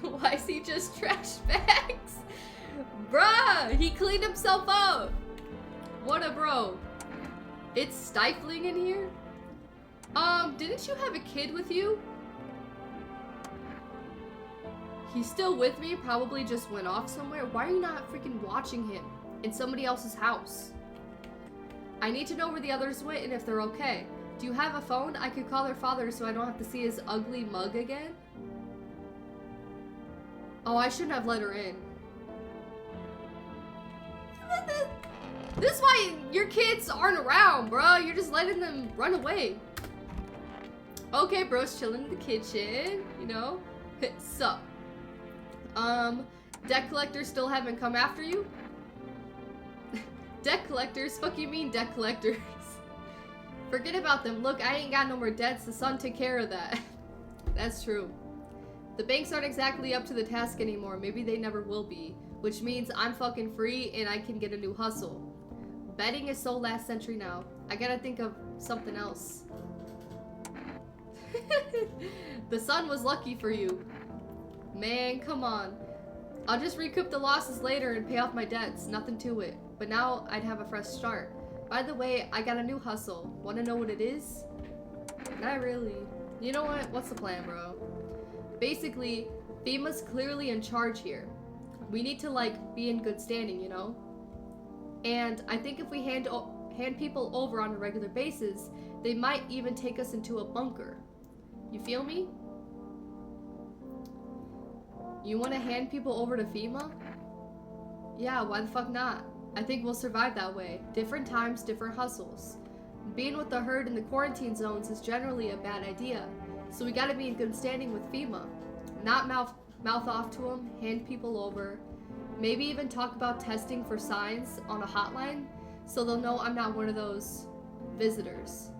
Why is he just trash bags? Bruh, he cleaned himself up. What a bro. It's stifling in here. Didn't you have a kid with you? He's still with me, probably just went off somewhere. Why are you not freaking watching him in somebody else's house? I need to know where the others went and if they're okay. Do you have a phone? I could call their father so I don't have to see his ugly mug again. Oh, I shouldn't have let her in. This is why your kids aren't around, bro. You're just letting them run away. Okay, bro's chilling in the kitchen, you know. Sup. Debt collectors still haven't come after you? Debt collectors? Fuck you mean debt collectors? Forget about them. Look, I ain't got no more debts. The son took care of that. That's true. The banks aren't exactly up to the task anymore. Maybe they never will be. Which means I'm fucking free and I can get a new hustle. Betting is so last century now. I gotta think of something else. The son was lucky for you. Man, come on. I'll just recoup the losses later and pay off my debts. Nothing to it. But now I'd have a fresh start. By the way, I got a new hustle. Wanna know what it is? Not really. You know what? What's the plan, bro? Basically, FEMA's clearly in charge here. We need to, like, be in good standing, you know? And I think if we hand hand people over on a regular basis, they might even take us into a bunker. You feel me? You want to hand people over to FEMA? Yeah, why the fuck not? I think we'll survive that way. Different times, different hustles. Being with the herd in the quarantine zones is generally a bad idea, so we gotta be in good standing with FEMA. Not mouth off to them, hand people over. Maybe even talk about testing for signs on a hotline, so they'll know I'm not one of those visitors.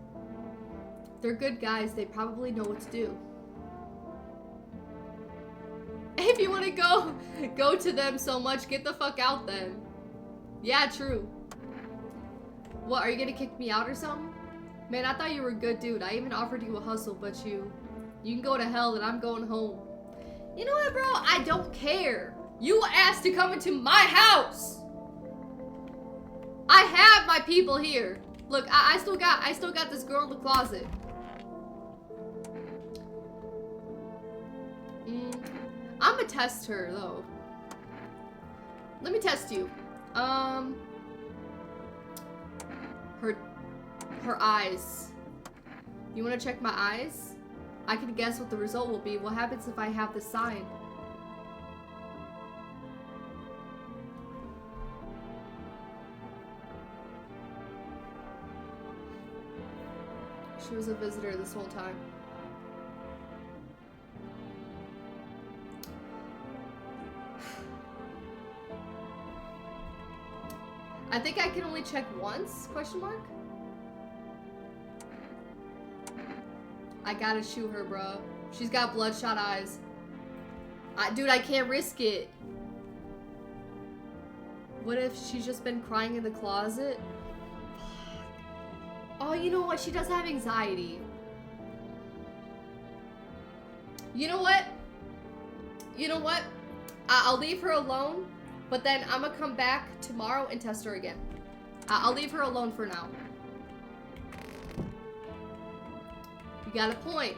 They're good guys, they probably know what to do. If you want to go to them so much, get the fuck out then. Yeah, true. What, are you gonna kick me out or something? Man, I thought you were a good dude. I even offered you a hustle, but you can go to hell and I'm going home. You know what, bro? I don't care. You asked to come into my house. I have my people here. Look, I still got this girl in the closet. I'm gonna test her though. Let me test you. Her eyes. You wanna check my eyes? I can guess what the result will be. What happens if I have the sign? She was a visitor this whole time. I think I can only check once, question mark? I gotta shoot her, bro. She's got bloodshot eyes. Dude, I can't risk it. What if she's just been crying in the closet? Oh, you know what? She does have anxiety. You know what? You know what? I'll leave her alone, but then I'm gonna come back tomorrow and test her again. I'll leave her alone for now. You got a point.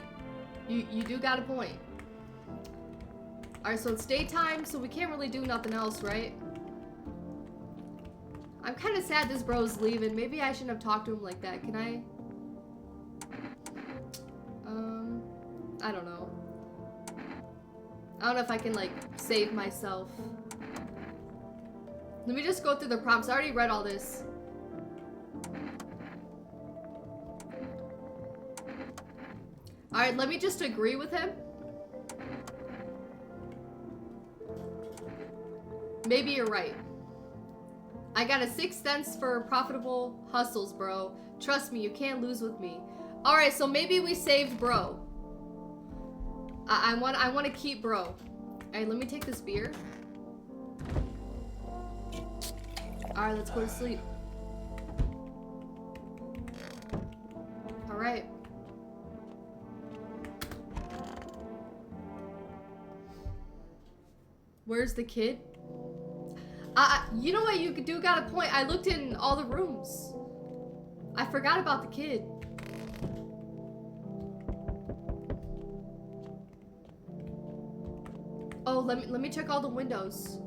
You do got a point. Alright, so it's daytime, so we can't really do nothing else, right? I'm kind of sad this bro's leaving. Maybe I shouldn't have talked to him like that. Can I? I don't know. I don't know if I can, like, save myself. Let me just go through the prompts. I already read all this. Alright, let me just agree with him. Maybe you're right. I got a 6th sense for profitable hustles, bro. Trust me, you can't lose with me. Alright, so maybe we saved bro. I want to keep bro. Alright, let me take this beer. Alright, let's go to sleep. Alright. Where's the kid? You know what? You do got a point. I looked in all the rooms. I forgot about the kid. Oh, let me check all the windows.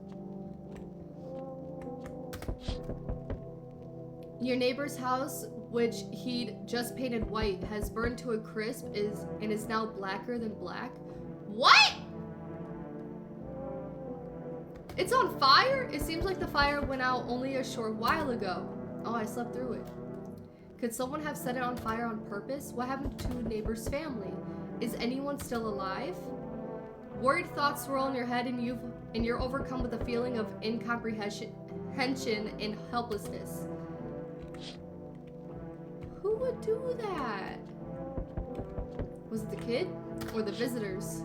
Your neighbor's house, which he'd just painted white, has burned to a crisp and is now blacker than black. What? It's on fire? It seems like the fire went out only a short while ago. Oh, I slept through it. Could someone have set it on fire on purpose? What happened to a neighbor's family? Is anyone still alive? Worried thoughts swirl in your head and you're overcome with a feeling of incomprehension and helplessness. Who would do that? Was it the kid or the visitors?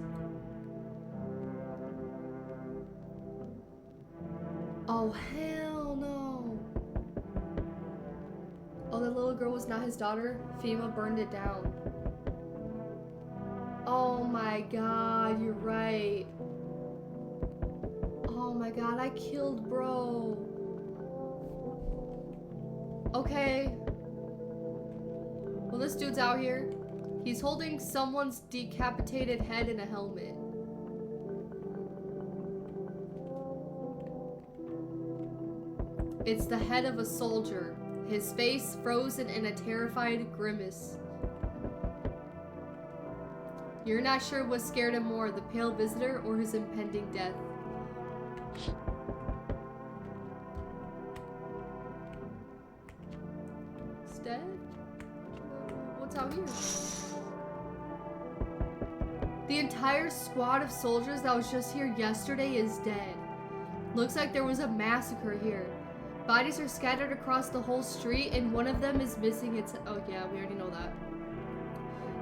Oh, hell no. Oh, the little girl was not his daughter. FEMA burned it down. Oh my god, you're right. Oh my god, I killed bro. Okay. Well, this dude's out here. He's holding someone's decapitated head in a helmet. It's the head of a soldier. his face frozen in a terrified grimace. You're not sure what scared him more, the pale visitor or his impending death. He's dead? What's out here? The entire squad of soldiers that was just here yesterday is dead. Looks like there was a massacre here. Bodies are scattered across the whole street, and one of them is missing its... Oh yeah, we already know that.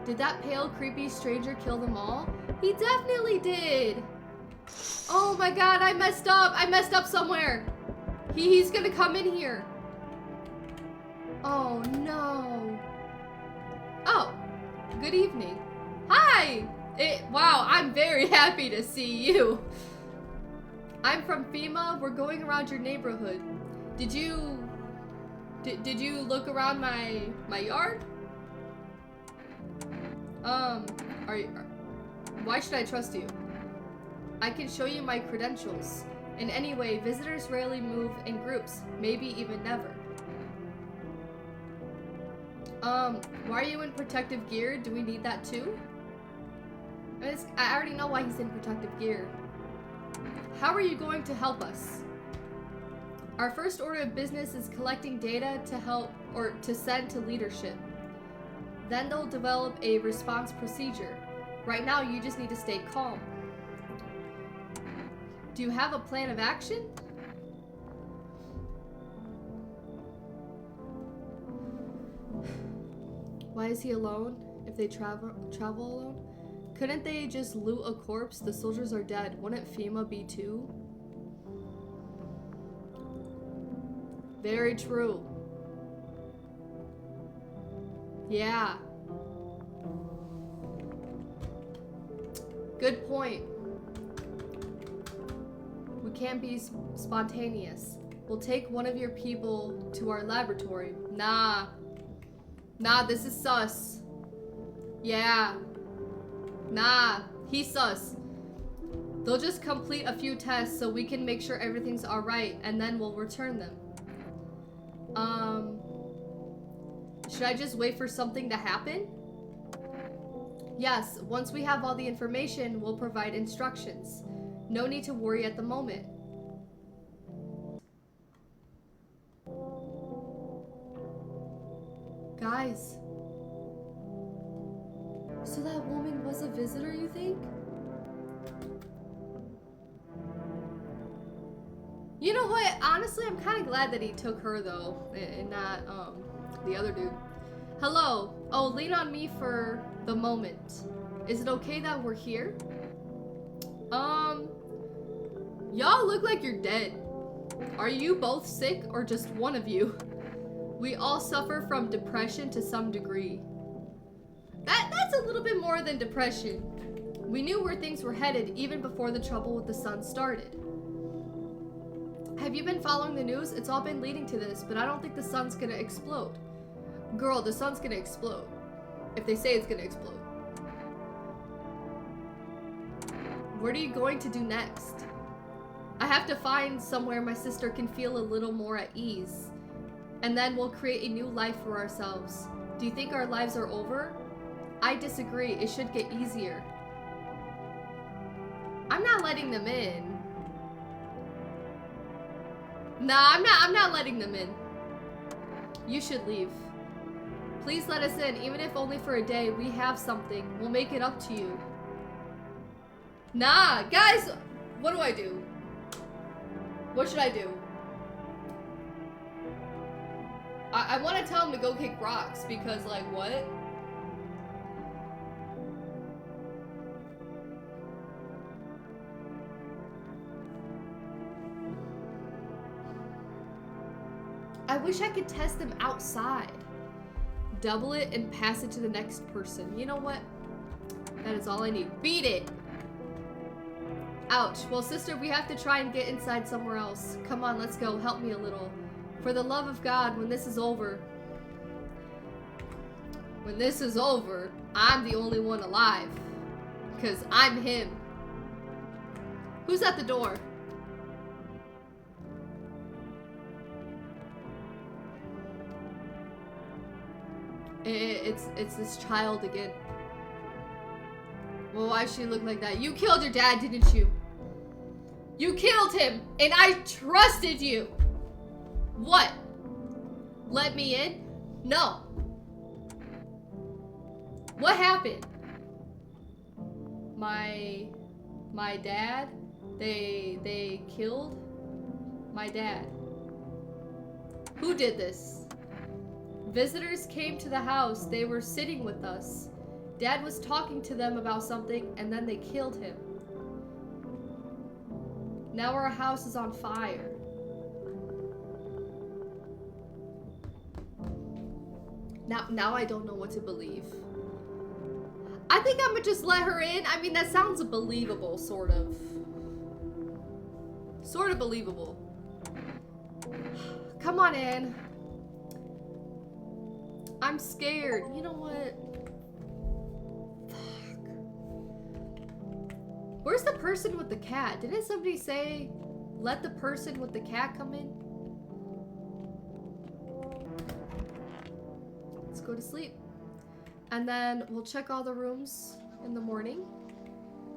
Did that pale, creepy stranger kill them all? He definitely did! Oh my god, I messed up! I messed up somewhere! He's gonna come in here. Oh no. Oh, good evening. Hi! Wow, I'm very happy to see you. I'm from FEMA. We're going around your neighborhood. Did you look around my yard? Why should I trust you? I can show you my credentials. And anyway, visitors rarely move in groups, maybe even never. Why are you in protective gear? Do we need that too? I already know why he's in protective gear. How are you going to help us? Our first order of business is collecting data to help or to send to leadership. Then they'll develop a response procedure. Right now, you just need to stay calm. Do you have a plan of action? Why is he alone? If they travel alone? Couldn't they just loot a corpse? The soldiers are dead. Wouldn't FEMA be too? Very true. Yeah. Good point. We can't be spontaneous. We'll take one of your people to our laboratory. Nah, this is sus. Yeah. Nah, he's sus. They'll just complete a few tests so we can make sure everything's alright, and then we'll return them. Should I just wait for something to happen? Yes, once we have all the information, we'll provide instructions. No need to worry at the moment. Guys. So that woman was a visitor, you think? You know what? Honestly, I'm kind of glad that he took her, though, and not, the other dude. Hello. Oh, lean on me for the moment. Is it okay that we're here? Y'all look like you're dead. Are you both sick or just one of you? We all suffer from depression to some degree. That's a little bit more than depression. We knew where things were headed even before the trouble with the sun started. Have you been following the news? It's all been leading to this, but I don't think the sun's gonna explode. Girl, the sun's gonna explode. If they say it's gonna explode. What are you going to do next? I have to find somewhere my sister can feel a little more at ease. And then we'll create a new life for ourselves. Do you think our lives are over? I disagree. It should get easier. I'm not letting them in. Nah, I'm not letting them in. You should leave. Please let us in, even if only for a day. We have something. We'll make it up to you. Nah, guys, what do I do? What should I do? I want to tell him to go kick rocks because, like, what? I wish I could test them outside. Double it and pass it to the next person. You know what? That is all I need. Beat it! Ouch. Well, sister, we have to try and get inside somewhere else. Come on, let's go. Help me a little. For the love of God, when this is over, I'm the only one alive. Because I'm him. Who's at the door? It's this child again. Well, why she look like that? You killed your dad, didn't you? You killed him, and I trusted you. What? Let me in? No. What happened? My dad? They killed my dad. Who did this? Visitors came to the house. They were sitting with us. Dad was talking to them about something, and then they killed him. Now our house is on fire. Now I don't know what to believe. I think I'm gonna just let her in. I mean, that sounds believable, sort of. Sort of believable. Come on in. I'm scared. You know what? Fuck. Where's the person with the cat? Didn't somebody say, let the person with the cat come in? Let's go to sleep. And then we'll check all the rooms in the morning.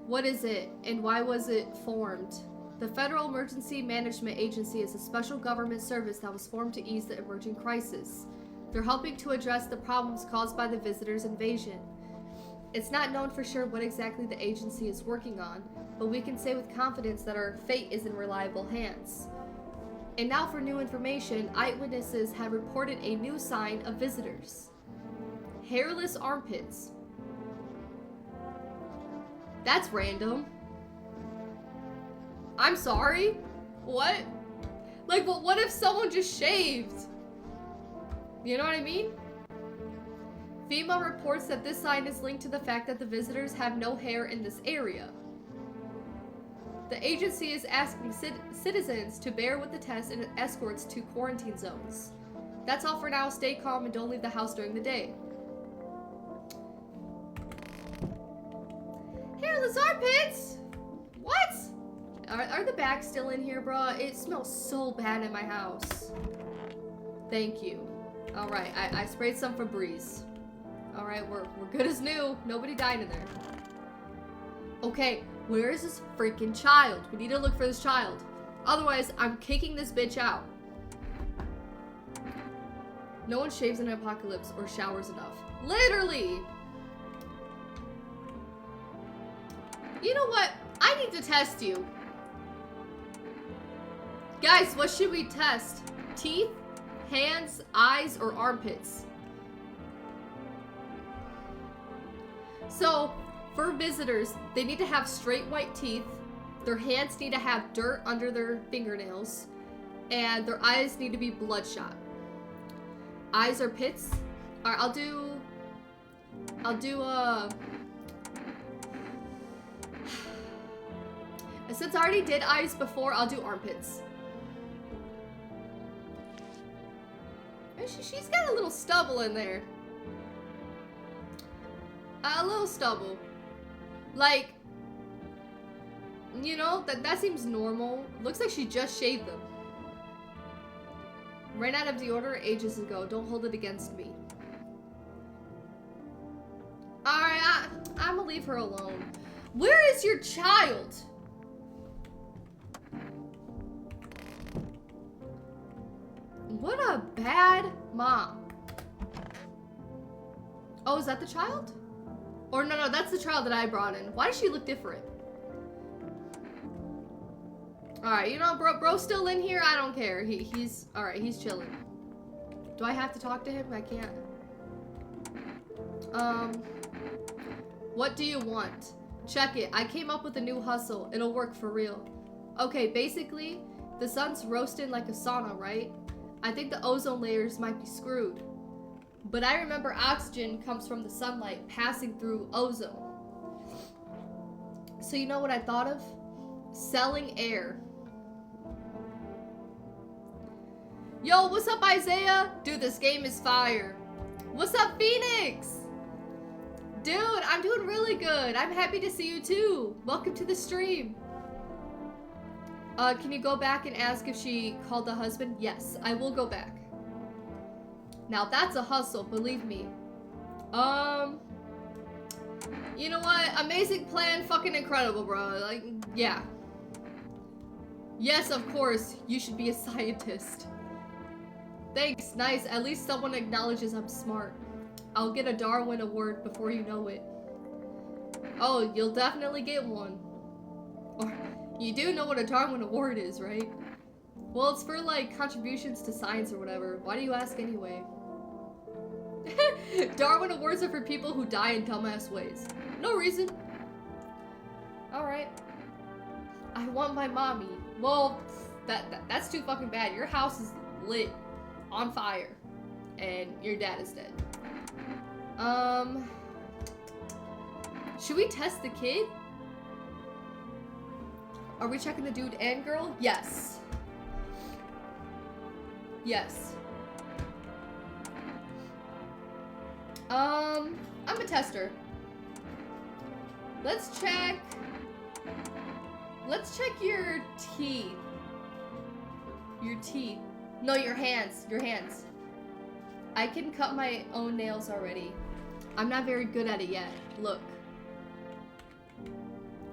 What is it, and why was it formed? The Federal Emergency Management Agency is a special government service that was formed to ease the emerging crisis. They're helping to address the problems caused by the visitors' invasion. It's not known for sure what exactly the agency is working on, but we can say with confidence that our fate is in reliable hands. And now for new information, eyewitnesses have reported a new sign of visitors. Hairless armpits. That's random. I'm sorry? What? Like, well, what if someone just shaved? You know what I mean? FEMA reports that this sign is linked to the fact that the visitors have no hair in this area. The agency is asking citizens to bear with the test and escorts to quarantine zones. That's all for now. Stay calm and don't leave the house during the day. Hairless armpits? What? Are the bags still in here, bruh? It smells so bad in my house. Thank you. Alright, I sprayed some Febreze. Alright, we're good as new. Nobody died in there. Okay, where is this freaking child? We need to look for this child. Otherwise, I'm kicking this bitch out. No one shaves in an apocalypse or showers enough. Literally! You know what? I need to test you. Guys, what should we test? Teeth, hands, eyes, or armpits? So, for visitors, they need to have straight white teeth, their hands need to have dirt under their fingernails, and their eyes need to be bloodshot. Eyes or pits? Alright, I'll do since I already did eyes before, I'll do armpits. She's got a little stubble in there. A little stubble. Like, you know, that seems normal. Looks like she just shaved them. Ran out of deodorant ages ago. Don't hold it against me. Alright, I'm gonna leave her alone. Where is your child? What a bad mom. Oh, is that the child? Or no, that's the child that I brought in. Why does she look different? Alright, you know, bro's still in here. I don't care. He's alright, he's chilling. Do I have to talk to him? I can't. What do you want? Check it. I came up with a new hustle. It'll work for real. Okay, basically, the sun's roasting like a sauna, right? I think the ozone layers might be screwed. But I remember oxygen comes from the sunlight passing through ozone. So you know what I thought of? Selling air. Yo, what's up, Isaiah? Dude, this game is fire. What's up, Phoenix? Dude, I'm doing really good. I'm happy to see you too. Welcome to the stream. Can you go back and ask if she called the husband? Yes, I will go back. Now that's a hustle, believe me. You know what? Amazing plan, fucking incredible, bro. Like, yeah. Yes, of course, you should be a scientist. Thanks, nice. At least someone acknowledges I'm smart. I'll get a Darwin Award before you know it. Oh, you'll definitely get one. Or, you do know what a Darwin Award is, right? Well, it's for, like, contributions to science or whatever. Why do you ask anyway? Darwin Awards are for people who die in dumbass ways. No reason. Alright. I want my mommy. Well, that's too fucking bad. Your house is lit. On fire. And your dad is dead. Should we test the kid? Are we checking the dude and girl? Yes. Yes. I'm a tester. Let's check your teeth. Your teeth. No, your hands. Your hands. I can cut my own nails already. I'm not very good at it yet. Look.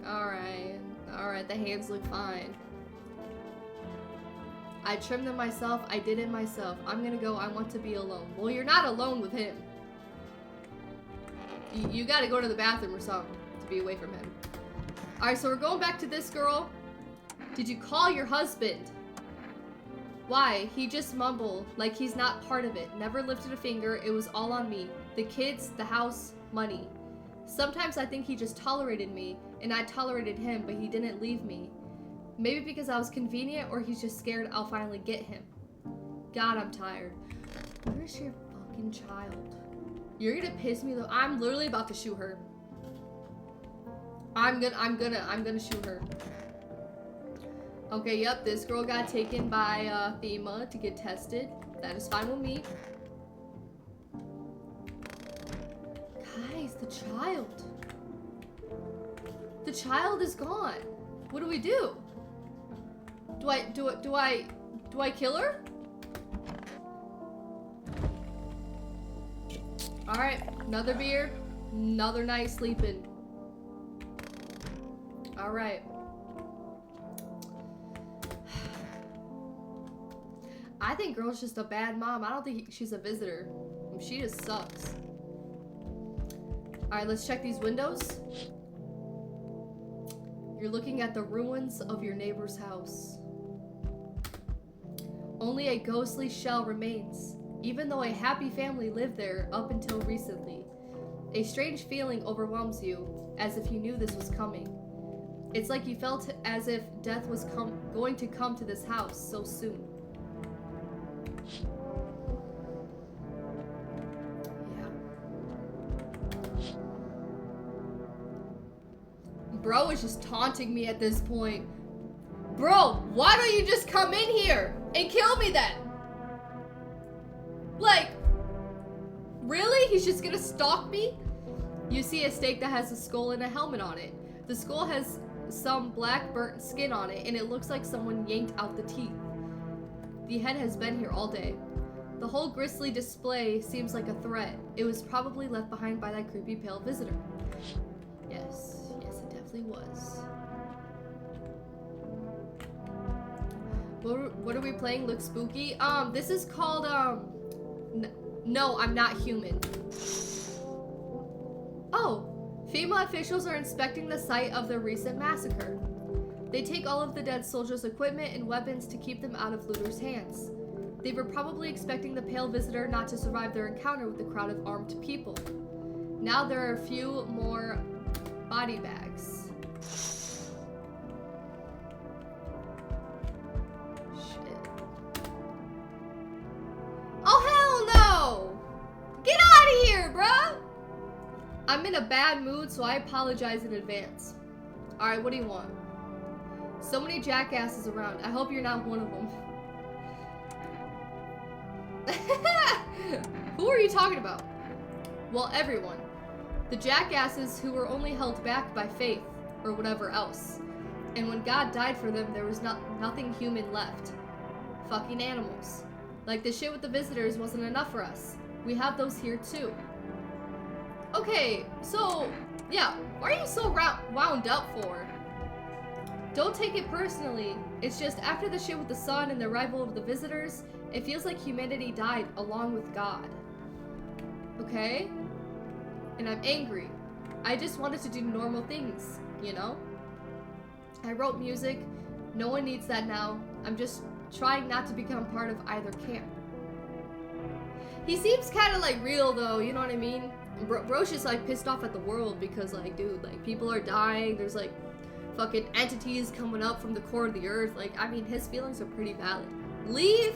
Alright. Alright, the hands look fine. I trimmed them myself. I did it myself. I'm gonna go. I want to be alone. Well, you're not alone with him. You gotta go to the bathroom or something to be away from him. Alright, so we're going back to this girl. Did you call your husband? Why? He just mumbled like he's not part of it. Never lifted a finger. It was all on me. The kids, the house, money. Sometimes I think he just tolerated me, and I tolerated him, but he didn't leave me. Maybe because I was convenient, or he's just scared I'll finally get him. God, I'm tired. Where's your fucking child? You're gonna piss me though. I'm literally about to shoot her. I'm gonna shoot her. Okay, yep, this girl got taken by FEMA to get tested. That is fine with me. Guys, the child. The child is gone. What do we do? Do I kill her? Alright, another beer, another night sleeping. Alright. I think girl's just a bad mom. I don't think she's a visitor. She just sucks. Alright, let's check these windows. You're looking at the ruins of your neighbor's house. Only a ghostly shell remains, even though a happy family lived there up until recently. A strange feeling overwhelms you, as if you knew this was coming. It's like you felt as if death was going to come to this house so soon. Yeah. Bro is just taunting me at this point. Bro, why don't you just come in here and kill me then? Like, really? He's just gonna stalk me? You see a stake that has a skull and a helmet on it. The skull has some black burnt skin on it, and it looks like someone yanked out the teeth. The head has been here all day. The whole grisly display seems like a threat. It was probably left behind by that creepy pale visitor. Yes, it definitely was. What are we playing? Looks spooky. This is called, no, I'm not human. Oh, FEMA officials are inspecting the site of the recent massacre. They take all of the dead soldiers' equipment and weapons to keep them out of looters' hands. They were probably expecting the pale visitor not to survive their encounter with the crowd of armed people. Now there are a few more body bags. I'm in a bad mood, so I apologize in advance. Alright, what do you want? So many jackasses around. I hope you're not one of them. Who are you talking about? Well, everyone. The jackasses who were only held back by faith, or whatever else. And when God died for them, there was nothing human left. Fucking animals. Like the shit with the visitors wasn't enough for us. We have those here too. Okay, so, yeah, why are you so wound up for? Don't take it personally. It's just after the shit with the sun and the arrival of the visitors, it feels like humanity died along with God. Okay? And I'm angry. I just wanted to do normal things, you know? I wrote music. No one needs that now. I'm just trying not to become part of either camp. He seems kind of like real though, you know what I mean? Bro's just like pissed off at the world because like, dude, like people are dying. There's like fucking entities coming up from the core of the earth. Like, I mean, his feelings are pretty valid. Leave?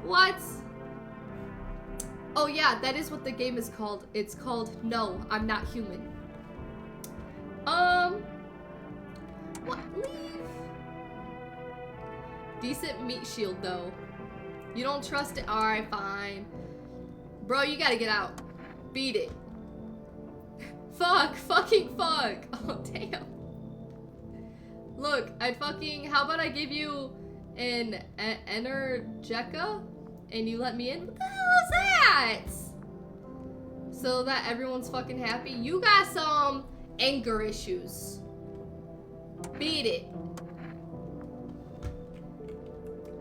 What? Oh yeah, that is what the game is called. It's called No, I'm Not Human. What? Leave? Decent meat shield though. You don't trust it? Alright, fine. Bro, you gotta get out. Beat it. Fuck, fucking fuck. Oh, damn. Look, how about I give you an energeca and you let me in? What the hell is that? So that everyone's fucking happy? You got some anger issues. Beat it.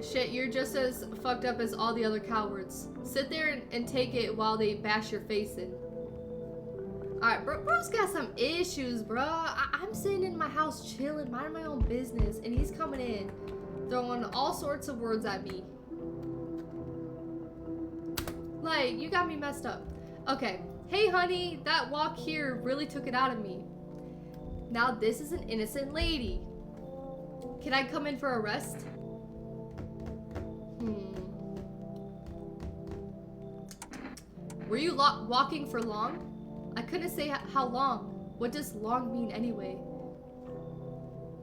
Shit, you're just as fucked up as all the other cowards. Sit there and take it while they bash your face in. Alright, bro's got some issues, bro. I'm sitting in my house chilling, minding my own business, and he's coming in, throwing all sorts of words at me. Like, you got me messed up. Okay. Hey, honey, that walk here really took it out of me. Now this is an innocent lady. Can I come in for a rest? Were you walking for long? I couldn't say how long. What does long mean anyway?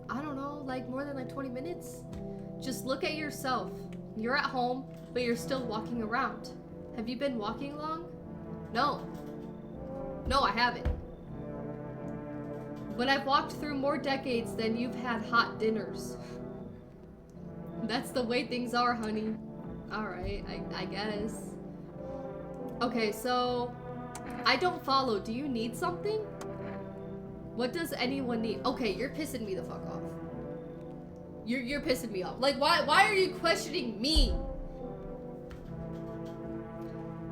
I don't know, like more than like 20 minutes? Just look at yourself. You're at home, but you're still walking around. Have you been walking long? No. No, I haven't. But I've walked through more decades than you've had hot dinners. That's the way things are, honey. Alright, I guess. Okay, so I don't follow. Do you need something? What does anyone need? Okay, you're pissing me the fuck off. You're pissing me off. Like, why are you questioning me?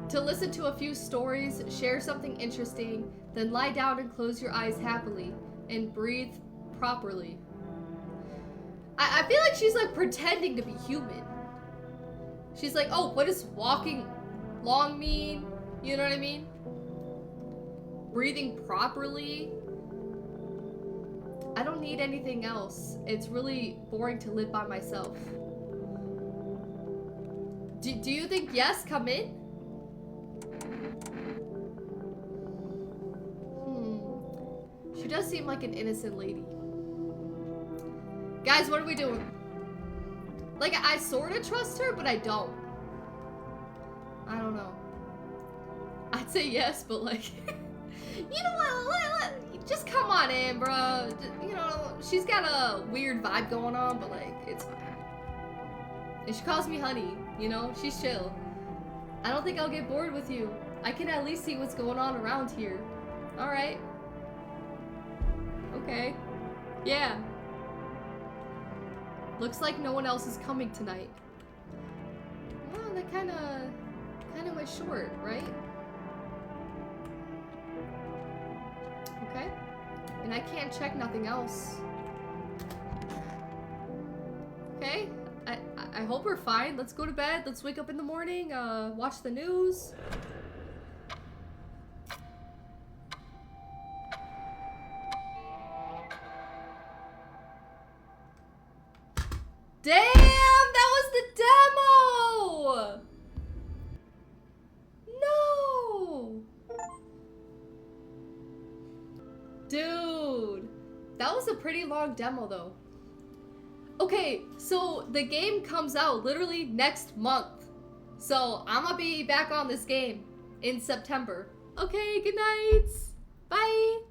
To listen to a few stories, share something interesting, then lie down and close your eyes happily and breathe properly. I feel like she's like pretending to be human. She's like, oh, what does walking long mean? You know what I mean? Breathing properly. I don't need anything else. It's really boring to live by myself. Do you think yes? Come in? She does seem like an innocent lady. Guys, what are we doing? Like, I sort of trust her, but I don't. I don't know. I'd say yes, but like, you know what? Just come on in, bro. You know, she's got a weird vibe going on, but like, it's fine. And she calls me honey, you know? She's chill. I don't think I'll get bored with you. I can at least see what's going on around here. Alright. Okay. Yeah. Looks like no one else is coming tonight. Well, that kinda went short, right? Okay. And I can't check nothing else. Okay. I hope we're fine. Let's go to bed. Let's wake up in the morning, watch the news. Damn, that was the demo! No! Dude, that was a pretty long demo though. Okay, so the game comes out literally next month. So I'm gonna be back on this game in September. Okay, good night. Bye.